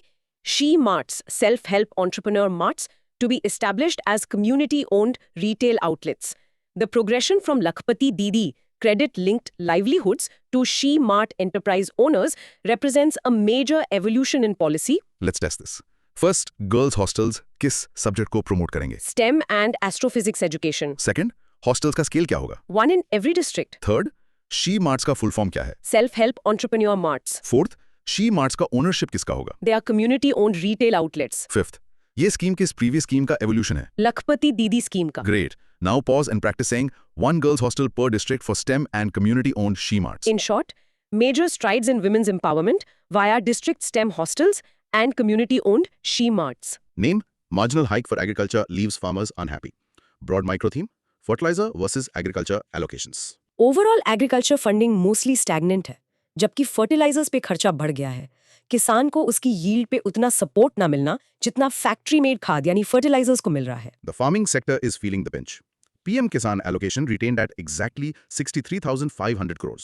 she marts, self-help entrepreneur marts, to be established as community-owned retail outlets. The progression from Lakhpati Didi credit-linked livelihoods to She Mart enterprise owners represents a major evolution in policy. Let's test this. First, girls' hostels किस subject को promote करेंगे? STEM and astrophysics education. Second, hostels का scale क्या होगा? One in every district. Third, she marts का full form क्या है? Self-help entrepreneur marts. Fourth, she marts का ओनरशिप किसका होगा? They are community-owned retail outlets. Fifth, ये स्कीम किस प्रीवियस स्कीम का एवोल्यूशन है? Lakhpati Didi scheme का. Great. Now pause and practice saying one girls' hostel per district for STEM and community-owned she marts. In short, major strides in women's empowerment via district STEM hostels and community-owned she marts. Name, marginal hike for agriculture leaves farmers unhappy. Broad micro theme, fertilizer versus agriculture allocations. Overall agriculture funding mostly stagnant है, जबकि fertilisers पे खर्चा बढ़ गया है. किसान को उसकी यील्ड पे उतना सपोर्ट ना मिलना जितना फैक्ट्री मेड खाद यानी फर्टिलाइजर्स को मिल रहा है. The farming sector is feeling the pinch. PM Kisan allocation retained at exactly 63,500 crores.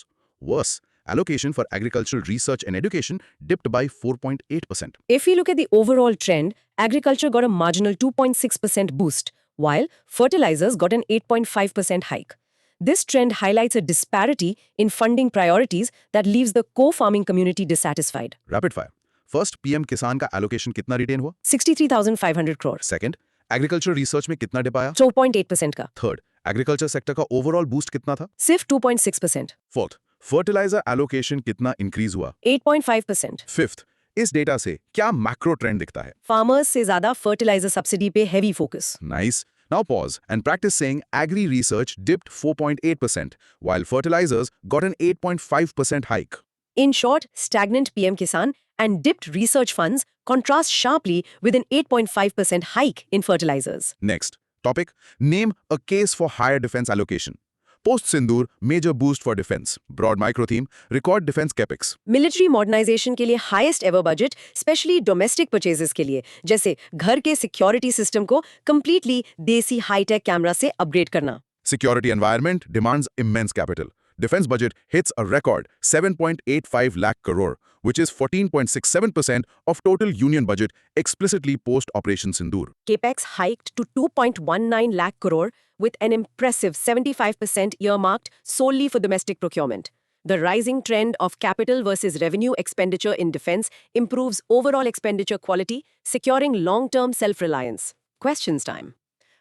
Worse, allocation for agricultural research and education dipped by 4.8%. If we look at the overall trend, agriculture got a marginal 2.6% boost, while fertilizers got an 8.5% hike. This trend highlights a disparity in funding priorities that leaves the co-farming community dissatisfied. Rapid fire. First, PM Kisan का allocation कितना retain हुआ? 63,500 crore. Second, agriculture research में कितना dip आया? 4.8% का. Third, agriculture sector का overall boost कितना था? सिर्फ 2.6%. Fourth, fertilizer allocation कितना increase हुआ? 8.5%. Fifth, इस डेटा से क्या macro trend दिखता है? फार्मर्स से ज्यादा फर्टिलाइजर सब्सिडी पे heavy focus. Nice. Now pause and practice saying agri research dipped 4.8%, while fertilizers got an 8.5% hike. In short, stagnant PM Kisan and dipped research funds contrast sharply with an 8.5% hike in fertilizers. Next topic, name a case for higher defense allocation. Post-Sindoor, major boost for defense. Broad micro theme, record defense capex. Military modernisation के लिए highest ever budget, specially domestic purchases के लिए, जैसे घर के security system को completely देसी high tech camera से अपग्रेड करना. Security environment demands immense capital. Defense budget hits a record 7.85 lakh crore, which is 14.67% of total union budget explicitly post-Operation Sindoor. Capex hiked to 2.19 lakh crore with an impressive 75% earmarked solely for domestic procurement. The rising trend of capital versus revenue expenditure in defense improves overall expenditure quality, securing long-term self-reliance. Questions time.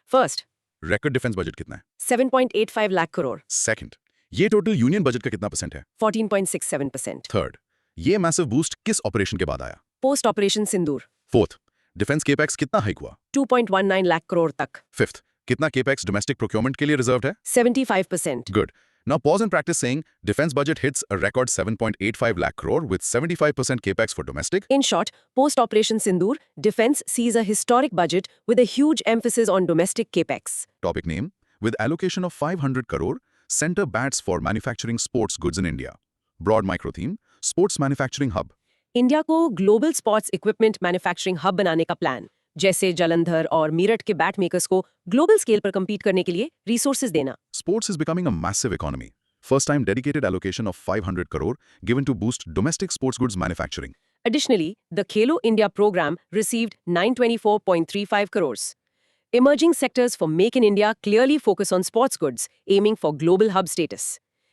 First, Record defense budget कितना है? 7.85 lakh crore, Second, ये total union budget का कितना percent है? 14.67%. Third, ये massive boost किस operation के बाद आया? Post-Operation Sindoor, Fourth, defense capex कितना hike हुआ? 2.19 lakh crore तक, Fifth, कितना capex domestic procurement के लिए reserved है? 75%. Good. Now pause and practice saying defense budget hits a record 7.85 lakh crore with 75% capex for domestic. In short, post-Operation Sindoor, defense sees a historic budget with a huge emphasis on domestic capex. Topic name, with allocation of 500 crore, center bats for manufacturing sports goods in India. Broad micro theme, sports manufacturing hub. India को global sports equipment manufacturing hub बनाने का प्लान, जैसे जालंधर और मीरठ के bat makers को global scale पर compete करने के लिए रिसोर्सेज देना. Sports is becoming a massive economy. first-time dedicated allocation of 500 crore given to boost domestic sports goods manufacturing. Additionally, the Khelo India program received 924.35 crores. Emerging sectors for Make in India clearly focus on sports goods, aiming for global hub status.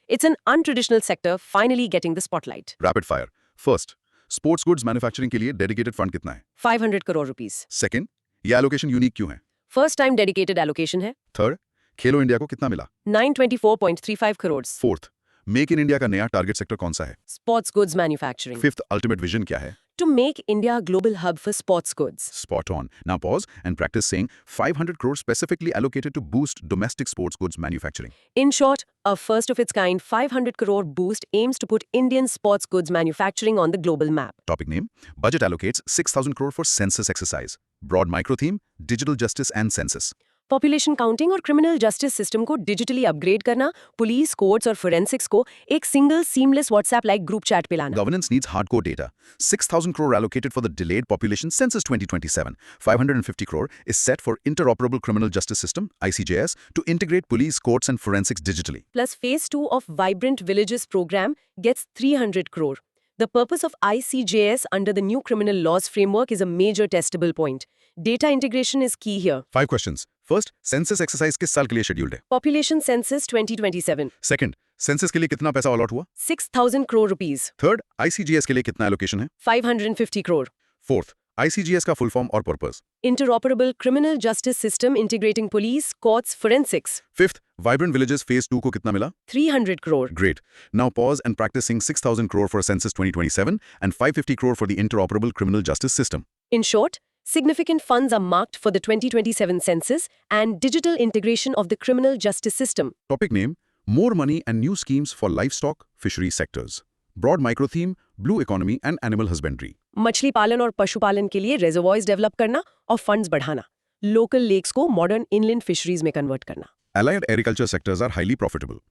It's an untraditional sector finally getting the spotlight. Rapid fire. First, sports goods manufacturing के लिए dedicated fund कितना है? 500 crore rupees. Second, ये allocation unique क्यों है? First time dedicated allocation है Third, खेलो India को कितना मिला? 924.35 crores. Fourth, make in India का नया टारगेट सेक्टर कौन सा है? Sports goods manufacturing. Fifth, ultimate vision क्या है? To make India a global hub for sports goods. Spot on. Now pause and practice saying 500 crores specifically allocated to boost domestic sports goods manufacturing. In short, a first of its kind 500 crore boost aims to put Indian sports goods manufacturing on the global map. Topic name: Budget allocates 6,000 crore for census exercise. Broad micro theme: digital justice and census. Population counting और criminal justice system को digitally upgrade करना, police, courts और forensics को एक single seamless WhatsApp like group chat पे लाना. Governance needs hardcore data. 6,000 crore allocated for the delayed population census 2027. 550 crore is set for interoperable criminal justice system (ICJS) to integrate police, courts and forensics digitally. Plus phase 2 of Vibrant Villages program gets 300 crore. The purpose of ICJS under the new criminal laws framework is a major testable point. Data integration is key here. 5 questions. First, census exercise किस साल के लिए scheduled है? Population census 2027. Second, census के लिए कितना पैसा allot हुआ? 6,000 crore rupees. Third, ICGS के लिए कितना allocation है? 550 crore. Fourth, ICGS का full form और purpose. Interoperable criminal justice system integrating police, courts, forensics. Fifth, Vibrant Villages Phase 2 को कितना मिला? 300 crore. Great. Now pause and practicing 6,000 crore for census 2027 and 550 crore for the interoperable criminal justice system. In short, significant funds are marked for the 2027 census and digital integration of the criminal justice system. Topic name: More money and new schemes for livestock, fishery sectors. Broad micro theme: blue economy and animal husbandry. मछली पालन और पशुपालन के लिए reservoirs develop करना और funds बढ़ाना. Local lakes को मॉडर्न इनलैंड फिशरीज में कन्वर्ट करना. Allied agriculture sectors are highly profitable.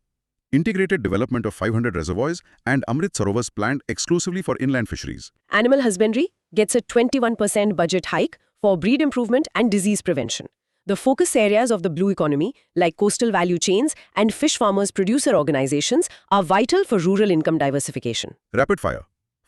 Integrated development of 500 reservoirs and Amrit Sarovars planned exclusively for inland fisheries. Animal husbandry gets a 21% budget hike for breed improvement and disease prevention. The focus areas of the blue economy, like coastal value chains and fish farmers producer organizations, are vital for rural income diversification. Rapid fire.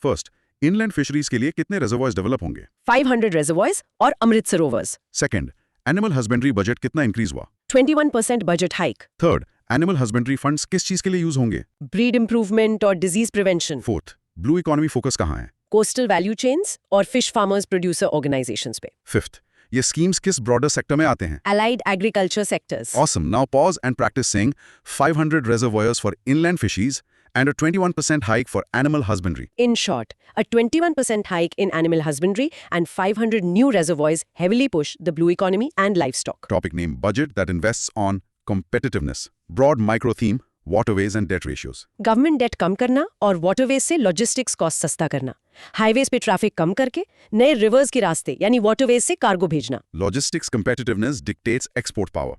First, inland fisheries के लिए कितने reservoirs develop होंगे? 500 reservoirs और Amrit Sarovars. Second, animal husbandry budget कितना increase हुआ? 21% budget hike. Third, animal husbandry funds किस चीज के लिए यूज होंगे? Breed improvement और disease prevention. Fourth, blue economy focus कहाँ है? Coastal value chains और fish farmers producer organizations पे. Fifth, ये schemes किस broader sector में आते हैं? Allied agriculture sectors. Awesome. Now pause and practice saying 500 reservoirs for inland fisheries and a 21% hike for animal husbandry. In short, a 21% hike in animal husbandry and 500 new reservoirs heavily push the blue economy and livestock. Topic name: budget that invests on competitiveness. Broad micro theme: waterways and debt ratios. Government debt कम करना और waterways से logistics cost सस्ता करना. Highways पे traffic कम करके नए reverse के रास्ते यानी वाटरवेज से कार्गो भेजना. Logistics competitiveness dictates export power.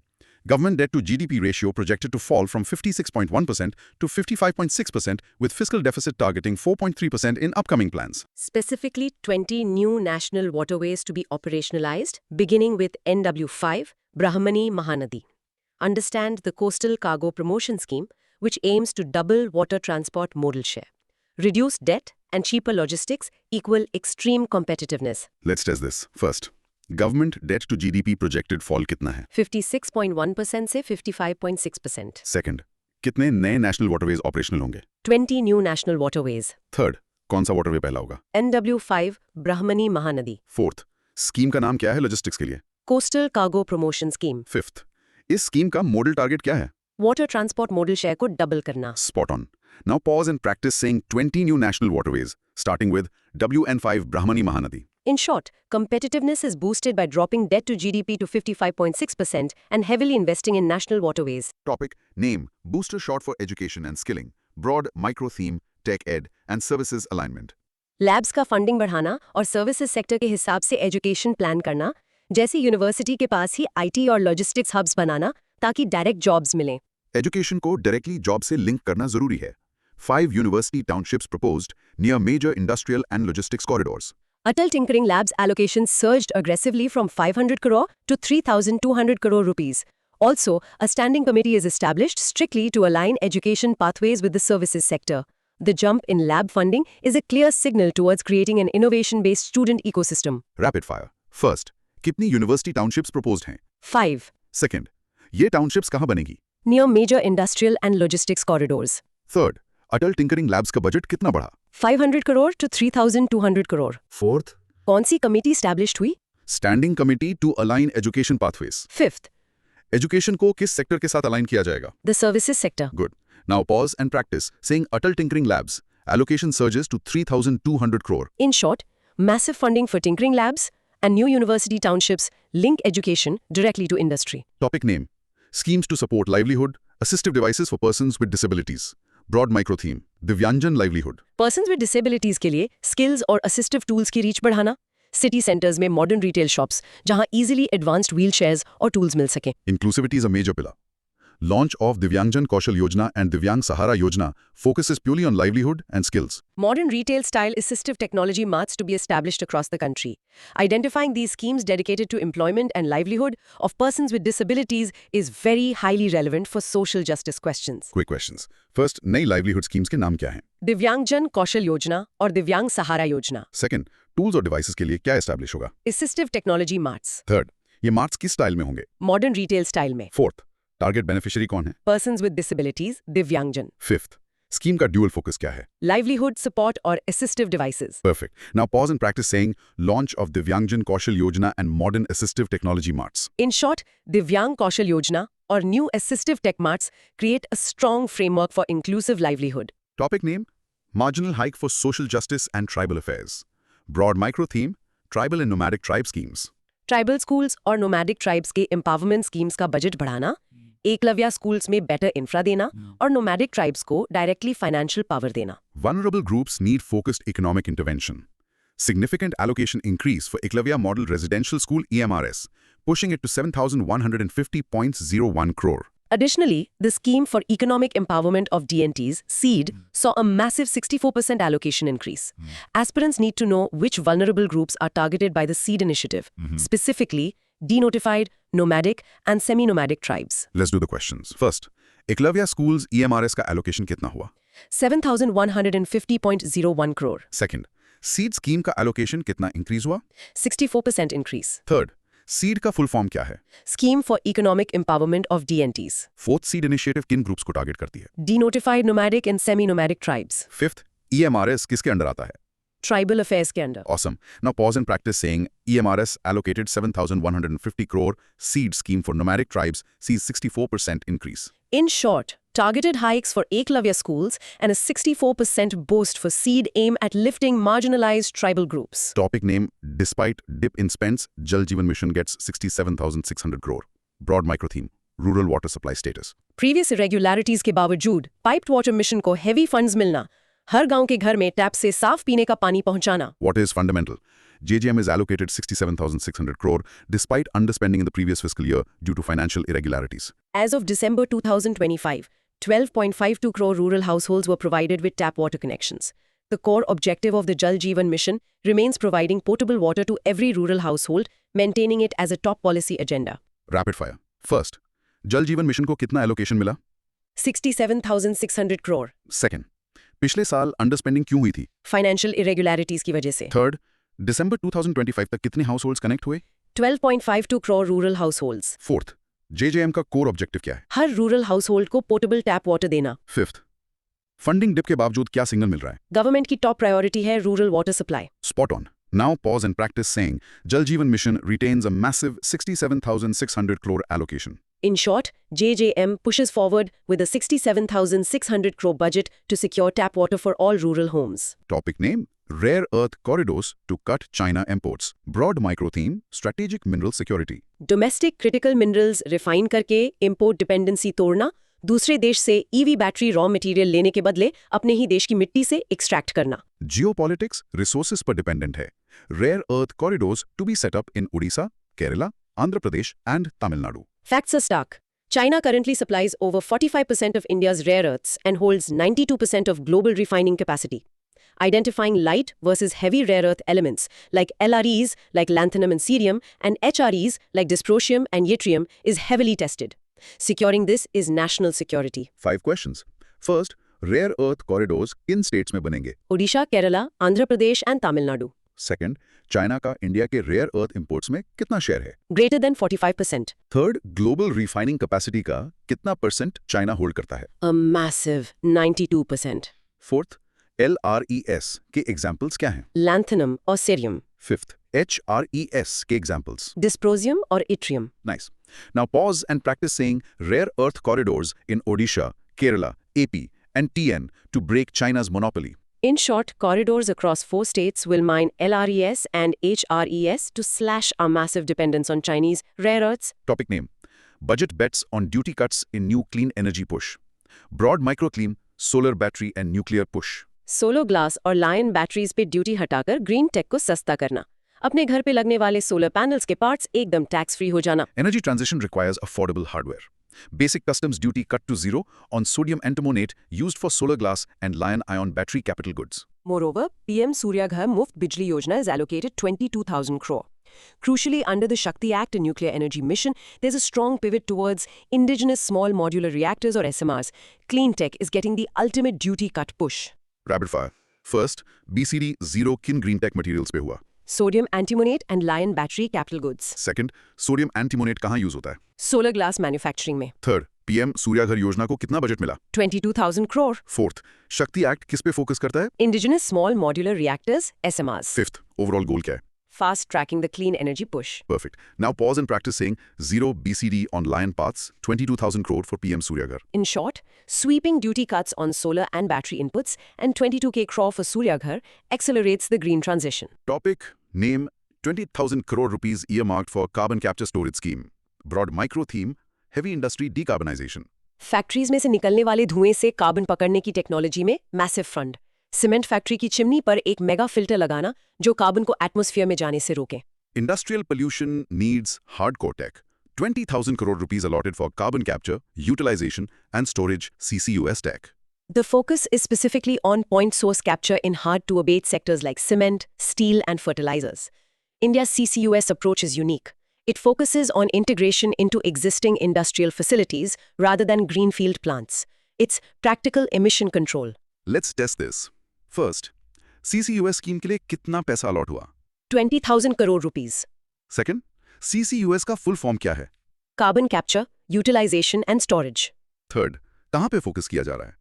Government debt to GDP ratio projected to fall from 56.1% to 55.6% with fiscal deficit targeting 4.3% in upcoming plans. Specifically, 20 new national waterways to be operationalized, beginning with NW5, Brahmani Mahanadi. Understand the Coastal Cargo Promotion Scheme, which aims to double water transport modal share. Reduce debt and cheaper logistics equal extreme competitiveness. Let's test this. First, government debt to GDP projected fall कितना है? 56.1% से 55.6%. Second, कितने नए national waterways operational होंगे? 20 new national waterways. Third, कौन सा waterway पहला होगा? NW5, Brahmani Mahanadi. Fourth, scheme का नाम क्या है logistics के लिए? Coastal Cargo Promotion Scheme. Fifth, इस scheme का modal target क्या है? Water transport modal share को double करना. Spot on. Now pause and practice saying 20 new national waterways, starting with WN5 Brahmani Mahanadi. In short, competitiveness is boosted by dropping debt to GDP to 55.6% and heavily investing in national waterways. Topic, name, booster short for education and skilling, broad micro theme, tech ed, and services alignment. Labs का funding बढ़ाना और services sector के हिसाब से education plan करना, जैसे university के पास ही IT और लॉजिस्टिक्स हब्स बनाना ताकि डायरेक्ट जॉब्स मिलें. Education को directly job से link करना जरूरी है. 5 university townships proposed near major industrial and logistics corridors. Atal Tinkering Labs allocations surged aggressively from 500 crore to 3,200 crore rupees. Also, a standing committee is established strictly to align education pathways with the services sector. The jump in lab funding is a clear signal towards creating an innovation-based student ecosystem. Rapid fire. First, कितनी university townships proposed हैं? 5. Second, ये townships कहाँ बनेगी? Near major industrial and logistics corridors. Third, Atal tinkering labs का budget कितना बढ़ा? 500 crore to 3,200 crore. Fourth, कौन सी कमेटी established हुई? Standing committee to align education pathways. 5th, education को किस सेक्टर के साथ अलाइन किया जाएगा? the services sector. Good. Now pause and practice saying Atal Tinkering Labs. Allocation surges to 3,200 crore. In short, massive funding for tinkering labs and new university townships link education directly to industry. Topic name. Schemes to support livelihood, assistive devices for persons with disabilities. Broad micro theme. Divyanjan livelihood. Persons with disabilities के लिए skills और assistive tools की reach बढ़ाना. City centers में modern retail shops जहां easily advanced wheelchairs और tools मिल सकें. Inclusivity is a major pillar. Launch of Divyangjan Kaushal Yojana and Divyang Sahara Yojana focuses purely on livelihood and skills. Modern retail-style assistive technology marts to be established across the country. Identifying these schemes dedicated to employment and livelihood of persons with disabilities is very highly relevant for social justice questions. Quick questions. First, नई livelihood schemes के नाम क्या हैं? दिव्यांगजन कौशल योजना और दिव्यांग सहारा योजना. Second, tools और devices के लिए क्या establish होगा? Assistive technology marts. Third, ये marts किस style में होंगे? Modern retail style में. Fourth, target beneficiary कौन है? Persons with disabilities, दिव्यांगजन. Fifth, scheme का dual focus क्या है? Livelihood support और assistive devices. Perfect. Now pause and practice saying launch of Divyangjan Kaushal Yojana and modern assistive technology marts. In short, Divyang Kaushal Yojana or new assistive tech marts create a strong framework for inclusive livelihood. Topic name, marginal hike for social justice and tribal affairs. Broad micro theme, tribal and nomadic tribe schemes. Tribal schools और nomadic tribes के empowerment schemes का budget बढ़ाना, Eklavya schools में better infra देना और nomadic tribes को directly financial power देना. Vulnerable groups need focused economic intervention. Significant allocation increase for Eklavya Model Residential School EMRS, pushing it to 7,150.01 crore. Additionally, the Scheme for Economic Empowerment of DNTs, SEED, saw a massive 64% allocation increase. Aspirants need to know which vulnerable groups are targeted by the SEED initiative, specifically denotified, nomadic, and semi-nomadic tribes. Let's do the questions. First, Eklavya Schools EMRS का allocation कितना हुआ? 7,150.01 crore. Second, SEED scheme का allocation कितना increase हुआ? 64% increase. Third, SEED का full form क्या है? Scheme for Economic Empowerment of DNTs. Fourth SEED initiative किन groups को target करती है? Denotified, nomadic, and semi-nomadic tribes. Fifth, EMRS किसके अंडर आता है? Tribal affairs के अंदर. Awesome. Now pause and practice saying EMRS allocated 7,150 crore SEED scheme for nomadic tribes sees 64% increase. In short, targeted hikes for Eklavya schools and a 64% boost for SEED aim at lifting marginalized tribal groups. Topic name, despite dip in spends, Jal Jeevan Mission gets 67,600 crore. Broad micro theme, rural water supply status. Previous irregularities के बावजूद piped water mission को heavy funds मिलना, हर गांव के घर में tap से साफ पीने का पानी पहुंचाना. What is fundamental? JJM is allocated 67,600 crore despite underspending in the previous fiscal year due to financial irregularities. As of December 2025, 12.52 crore rural households were provided with tap water connections. The core objective of the Jal Jeevan Mission remains providing potable water to every rural household, maintaining it as a top policy agenda. Rapid fire. First, Jal Jeevan Mission को कितना allocation मिला? 67,600 crore. Second, पिछले साल अंडरस्पेंडिंग क्यों हुई थी? Financial irregularities की वजह से. थर्ड, दिसंबर 2025 तक कितने हाउसहोल्ड्स कनेक्ट हुए? 12.52 crore rural households. Fourth, JJM का कोर ऑब्जेक्टिव क्या है? हर rural household को potable tap water देना. फिफ्थ, फंडिंग डिप के बावजूद क्या सिग्नल मिल रहा है? Government की top priority है rural water supply. Spot on. Now pause and practice saying Jal Jeevan Mission retains a massive 67,600 crore allocation. In short, JJM pushes forward with a 67,600 crore budget to secure tap water for all rural homes. Topic name, Rare Earth Corridors to cut China imports. Broad micro theme, Strategic Mineral Security. Domestic critical minerals refine करके import dependency तोड़ना, दूसरे देश से EV battery raw material लेने के बदले अपने ही देश की मिट्टी से एक्सट्रैक्ट करना. Geopolitics, resources पर dependent है. Rare Earth Corridors to be set up in Odisha, Kerala, Andhra Pradesh and Tamil Nadu. Facts are stark. China currently supplies over 45% of India's rare earths and holds 92% of global refining capacity. Identifying light versus heavy rare earth elements like LREs like lanthanum and cerium and HREs like dysprosium and yttrium is heavily tested. Securing this is national security. 5 questions. First, rare earth corridors किन states में बनेंगे? Odisha, Kerala, Andhra Pradesh and Tamil Nadu. Second, China का India के rare earth imports में कितना share है? Greater than 45%. Third, global refining capacity का कितना % चाइना होल्ड करता है? A massive 92%. Fourth, LRES के एग्जाम्पल्स क्या हैं? Lanthanum or cerium. Fifth, HRES के examples. Dysprosium or yttrium. Nice. Now pause and practice saying rare earth corridors in Odisha, Kerala, AP, and TN to break China's monopoly. In short, corridors across 4 states will mine LRES and HRES to slash our massive dependence on Chinese rare earths. Topic name: Budget bets on duty cuts in new clean energy push. Broad microclean, solar battery and nuclear push. Solo glass और lion batteries पे duty हटाकर green take को सस्ता करना, अपने घर पे लगने वाले सोलर पैनल्स के पार्ट्स एकदम टैक्स फ्री हो जाना. Energy transition requires affordable hardware. Basic customs duty cut to zero on sodium antimonate used for solar glass and lithium-ion battery capital goods. Moreover, PM Surya Ghar Muft Bijli Yojana is allocated 22,000 crore. Crucially, under the Shakti Act and Nuclear Energy Mission, there's a strong pivot towards indigenous small modular reactors or SMRs. Clean tech is getting the ultimate duty cut push. Rapid fire. First, BCD zero किन green tech materials पे हुआ? Sodium antimonate and lion battery capital goods. Second, sodium antimonate कहाँ use होता है? Solar glass manufacturing में. Third, PM Suryaghar योजना को कितना बजट मिला? 22,000 crore. Fourth, शक्ति एक्ट किस पे फोकस करता है? Indigenous small modular reactors, SMRs. Fifth, overall goal क्या है? Fast tracking the clean energy push. Perfect. Now pause and practice saying zero BCD on lion paths, 22,000 crore for PM Suryaghar. In short, sweeping duty cuts on solar and battery inputs and 22K crore for Suryaghar accelerates the green transition. Topic, name, 20,000 crore rupees earmarked for carbon capture storage scheme. Broad micro theme, heavy industry decarbonization. Factories में से निकलने वाले धुएं से carbon पकड़ने की technology में massive fund. Cement factory की चिमनी पर एक मेगा फिल्टर लगाना जो कार्बन को एटमॉस्फेयर में जाने से रोके. Industrial pollution needs hardcore tech. 20,000 crore rupees allotted for carbon capture, utilization and storage CCUS tech. The focus is specifically on point source capture in hard-to-abate sectors like cement, steel, and fertilizers. India's CCUS approach is unique. It focuses on integration into existing industrial facilities rather than greenfield plants. It's practical emission control. Let's test this. First, CCUS scheme के लिए कितना पैसा allot हुआ? 20,000 crore rupees. Second, CCUS का full form क्या है? Carbon capture, utilization, and storage. Third, कहाँ पे focus किया जा रहा है?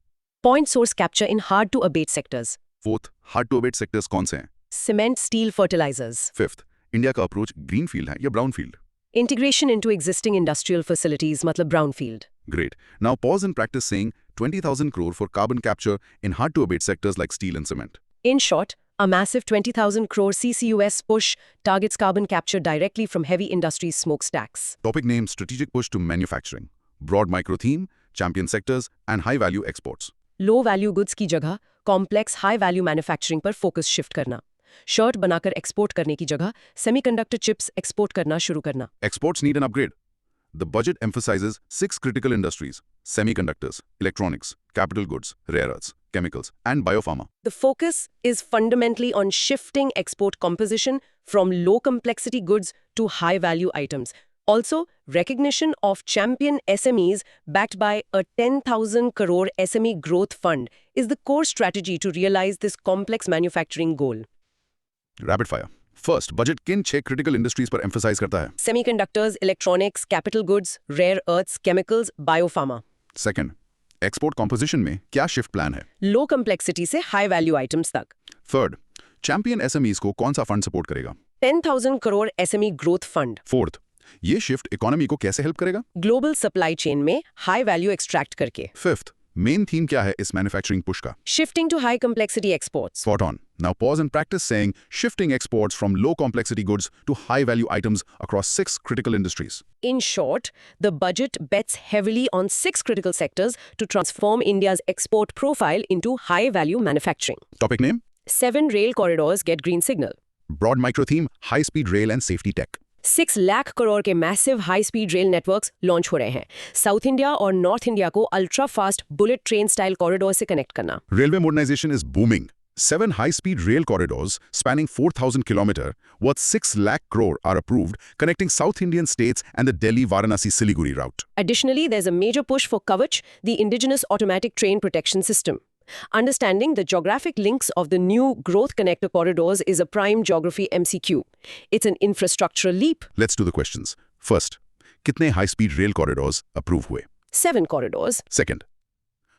Point source capture in hard-to-abate sectors. Fourth, hard to abate sectors कौन से हैं? Cement, steel, fertilizers. Fifth, India का अप्रोच ग्रीन फील्ड है या brown field? Integration into existing industrial facilities, matlab brownfield. Great. Now pause and practice saying 20,000 crore for carbon capture in hard to abate sectors like steel and cement. In short, a massive 20,000 crore CCUS push targets carbon capture directly from heavy industries' smokestacks. Topic name: strategic push to manufacturing. Broad micro theme, champion sectors and high value exports. Low value goods की जगह complex high value manufacturing पर focus shift करना. Shirt बनाकर export करने की जगह semiconductor chips export करना शुरू करना. Exports need an upgrade. The budget emphasizes 6 critical industries: semiconductors, electronics, capital goods, rare earths, chemicals, and biopharma. The focus is fundamentally on shifting export composition from low complexity goods to high value items. Also, recognition of champion SMEs backed by a 10,000 crore SME growth fund is the core strategy to realize this complex manufacturing goal. Rapid fire. First, budget किन 6 critical industries पर emphasize करता है? Semiconductors, electronics, capital goods, rare earths, chemicals, biopharma. Second, export composition में क्या shift plan है? Low complexity से high value items तक. Third, champion SMEs को कौन सा fund support करेगा? 10,000 crore SME growth fund. Fourth, ये shift economy को कैसे help करेगा? Global supply chain में high value extract करके. Fifth, main theme क्या है इस manufacturing push का? Shifting to high complexity exports. Spot on. Now pause and practice saying shifting exports from low complexity goods to high value items across 6 critical industries. In short, the budget bets heavily on 6 critical sectors to transform India's export profile into high value manufacturing. Topic name: 7 rail corridors get green signal. Broad micro theme, high speed rail and safety tech. 6 lakh crore के massive high speed rail networks launch हो रहे हैं. South India और north India को ultra fast bullet train style corridor से connect करना. Railway modernization is booming. 7 high-speed rail corridors spanning 4,000 km worth 6 lakh crore are approved, connecting South Indian states and the Delhi-Varanasi-Siliguri route. Additionally, there's a major push for Kavach, the indigenous automatic train protection system. Understanding the geographic links of the new growth connector corridors is a prime geography MCQ. It's an infrastructural leap. Let's do the questions. First, कितने high-speed rail corridors approve हुए? 7 corridors. Second,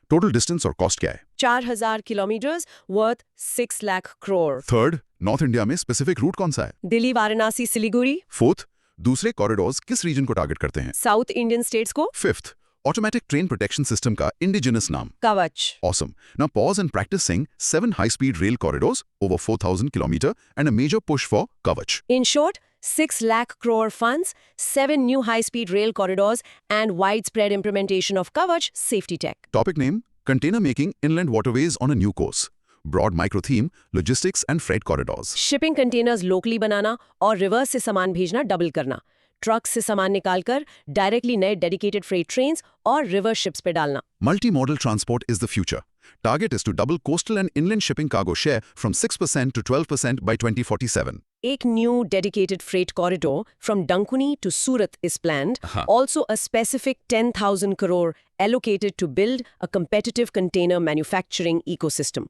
total distance और cost क्या है? 4,000 kilometers worth 6 lakh crore. Third, North India में specific route कौन सा है? Delhi, Varanasi, Siliguri. Fourth, दूसरे corridors किस region को target करते हैं? South Indian states को Fifth, automatic train protection system का indigenous नाम. Kavach. Awesome. Now pause and practice saying 7 high-speed rail corridors over 4,000 km and a major push for Kavach. In short, 6 lakh crore funds, 7 new high-speed rail corridors, and widespread implementation of Kavach safety tech. Topic name, Container Making Inland Waterways on a New Course. Broad micro theme, Logistics and Freight Corridors. Shipping containers locally बनाना और reverse से सामान भेजना double करना. Truck से सामान निकालकर directly नए dedicated freight trains और रिवर शिप्स पे डालना. Multimodal transport is the future. Target is to double coastal and inland shipping cargo share from 6% to 12% by 2047. एक new dedicated freight corridor from Dankuni to Surat is planned. Also a specific 10,000 crore allocated to build a competitive container manufacturing ecosystem.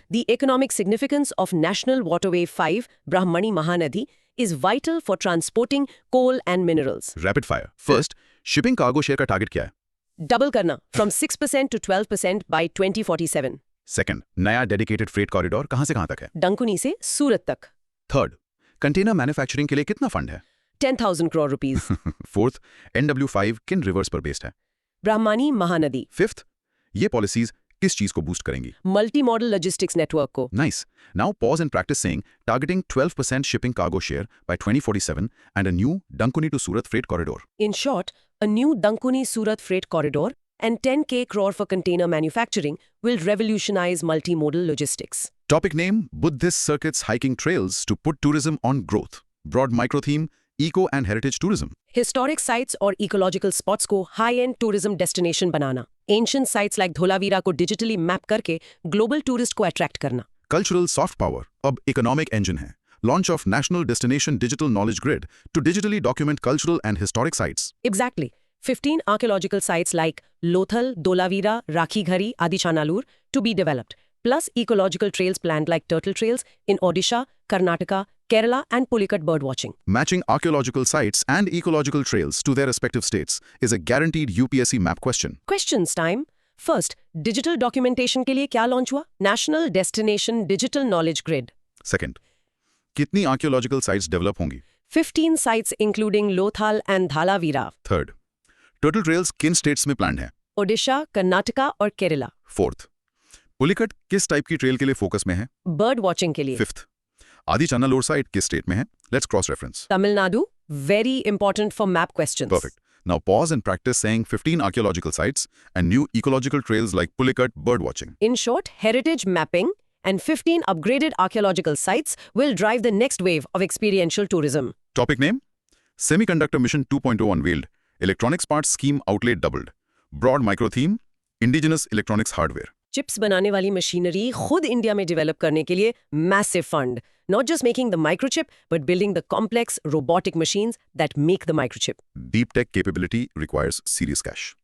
The economic significance of National Waterway 5, Brahmani Mahanadi, is vital for transporting coal and minerals. Rapid fire. First, shipping cargo share का target क्या है? Double करना from 6% to 12% by 2047. Second, नया dedicated freight corridor कहाँ से कहाँ तक है? Dankuni से सूरत तक. Third, container manufacturing के लिए कितना फंड है? 10,000 crore rupees. Fourth, NW5 किन रिवर्स पर बेस्ड है? Brahmani Mahanadi. Fifth, ये पॉलिसीज किस चीज को बूस्ट करेंगी? Multi-modal logistics network को. Nice. Now pause and practice saying targeting 12% shipping cargo share by 2047 and a new Dankuni to Surat freight corridor. In short, a new Dankuni-Surat freight corridor and 10K crore for container manufacturing will revolutionize multimodal logistics. Topic name, Buddhist circuits hiking trails to put tourism on growth. Broad micro theme, eco and heritage tourism. Historic sites और ecological spots को high-end tourism destination बनाना. Ancient sites like Dholavira को digitally map करके global tourist को attract करना. Cultural soft power, अब economic engine है. Launch of National Destination Digital Knowledge Grid to digitally document cultural and historic sites. Exactly. 15 archaeological sites like Lothal, Dholavira, Rakhighari, Adichanallur to be developed, plus ecological trails planned like turtle trails in Odisha, Karnataka, Kerala and Pulicat birdwatching. Matching archaeological sites and ecological trails to their respective states is a guaranteed UPSC map question. Questions time. First, digital documentation के लिए क्या launch हुआ? National Destination Digital Knowledge Grid. Second, कितनी archaeological sites develop होंगी? 15 sites including Lothal and Dhalavira. Third, turtle trails किन states में planned हैं? Odisha, Karnataka और Kerala. Fourth, पुलिकट किस टाइप की ट्रेल के लिए फोकस में है? Bird watching के लिए. फिफ्थ, आदि चन्नालोर साइट किस स्टेट में है? Let's cross reference. Tamil Nadu, very important for map questions. Perfect. Now pause and practice saying 15 archaeological sites and new ecological trails like Pulicat bird watching. In short, heritage mapping and 15 upgraded archaeological sites will drive the next wave of experiential tourism. Topic name, Semiconductor Mission 2.0 unveiled. Electronics parts scheme outlay doubled. Broad micro theme, indigenous electronics hardware. Chips बनाने वाली machinery खुद India में develop करने के लिए massive fund. Not just making the microchip, but building the complex robotic machines that make the microchip. Deep tech capability requires serious cash.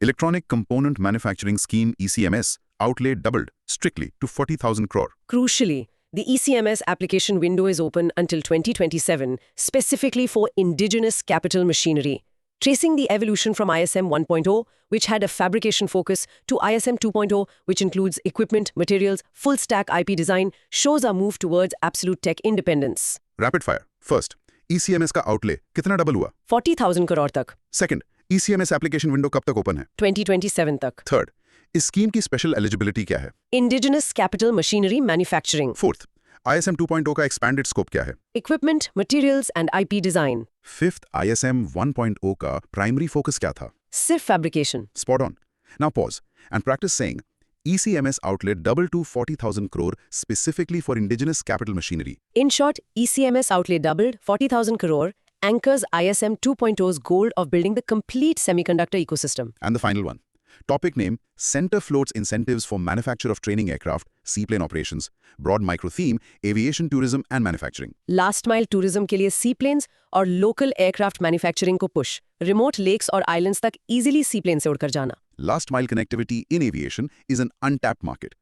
Electronic Component Manufacturing Scheme ECMS outlay doubled strictly to 40,000 crore. Crucially, the ECMS application window is open until 2027, specifically for indigenous capital machinery. Tracing the evolution from ISM 1.0, which had a fabrication focus, to ISM 2.0, which includes equipment, materials, full-stack IP design, shows our move towards absolute tech independence. Rapid fire. First, ECMS का outlay कितना double हुआ? 40,000 crore तक. Second, ECMS application window कब तक open है? 2027 तक. Third, इस scheme की special eligibility क्या है? Indigenous capital machinery manufacturing. Fourth, ISM 2.0 का expanded scope क्या है? Equipment, materials and IP design. Fifth, ISM 1.0 का primary focus क्या था? सिर्फ fabrication. Spot on. Now pause and practice saying ECMS outlay doubled to 40,000 crore specifically for indigenous capital machinery. In short, ECMS outlay doubled, 40,000 crore, anchors ISM 2.0's goal of building the complete semiconductor ecosystem. And the final one. Topic name, Center floats incentives for manufacture of training aircraft, seaplane operations. Broad micro theme, aviation, tourism and manufacturing. Last mile tourism के लिए सीप्लेन्स और local aircraft manufacturing को push, remote lakes और islands तक easily seaplane से उड़कर जाना. Last mile connectivity in aviation is an untapped market.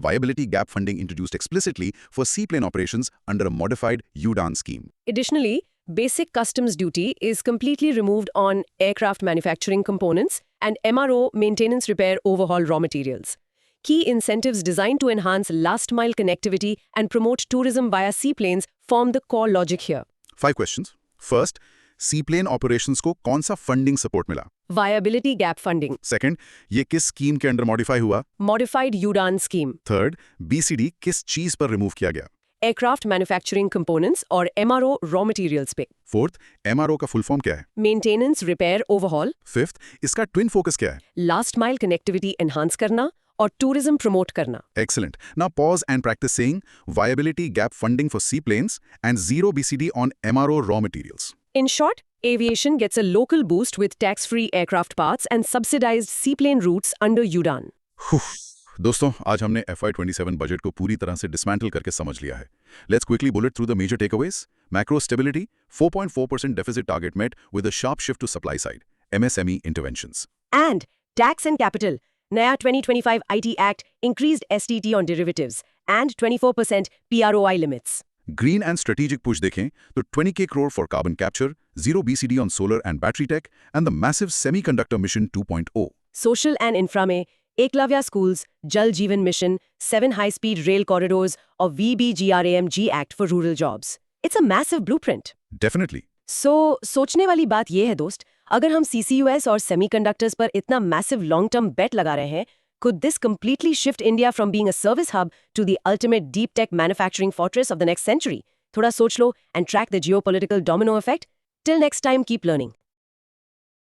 Viability gap funding introduced explicitly for seaplane operations under a modified UDAN scheme. Additionally, basic customs duty is completely removed on aircraft manufacturing components and MRO maintenance repair overhaul raw materials. Key incentives designed to enhance last-mile connectivity and promote tourism via seaplanes form the core logic here. 5 questions. First, seaplane operations को कौन सा funding support मिला? Viability gap funding, Second, ये किस scheme के under modify हुआ? modified UDAN scheme, Third, BCD किस चीज पर remove किया गया? aircraft manufacturing components और MRO raw materials पे, Fourth, MRO का full form क्या है? maintenance repair overhaul, Fifth, इसका twin focus क्या है? last-mile connectivity enhance करना और tourism promote करना. Excellent. Now pause and practice saying viability gap funding for seaplanes and zero BCD on MRO raw materials. In short, aviation gets a local boost with tax-free aircraft parts and subsidized seaplane routes under UDAN. दोस्तों, आज हमने FY27 budget को पूरी तरह से dismantle करके समझ लिया है. Let's quickly bullet through the major takeaways. Macro stability, 4.4% deficit target met with a sharp shift to supply side. MSME interventions. And tax and capital. Naya 2025 IT Act increased STT on derivatives and 24% PROI limits. Green and strategic push देखें तो 20K crore for carbon capture, zero BCD on solar and battery tech, and the massive semiconductor mission 2.0. Social and infra में Eklavya schools, Jal Jeevan mission, 7 high-speed rail corridors और VBGRAMG Act for rural jobs. It's a massive blueprint. Definitely. So, सोचने वाली बात ये है दोस्त, अगर हम CCUS और सेमीकंडक्टर्स पर इतना मैसिव लॉन्ग टर्म बेट लगा रहे हैं, could this completely shift India from being a service hub to the ultimate deep tech manufacturing fortress of the next century? थोड़ा सोच लो and track the geopolitical domino effect. Till next time, keep learning.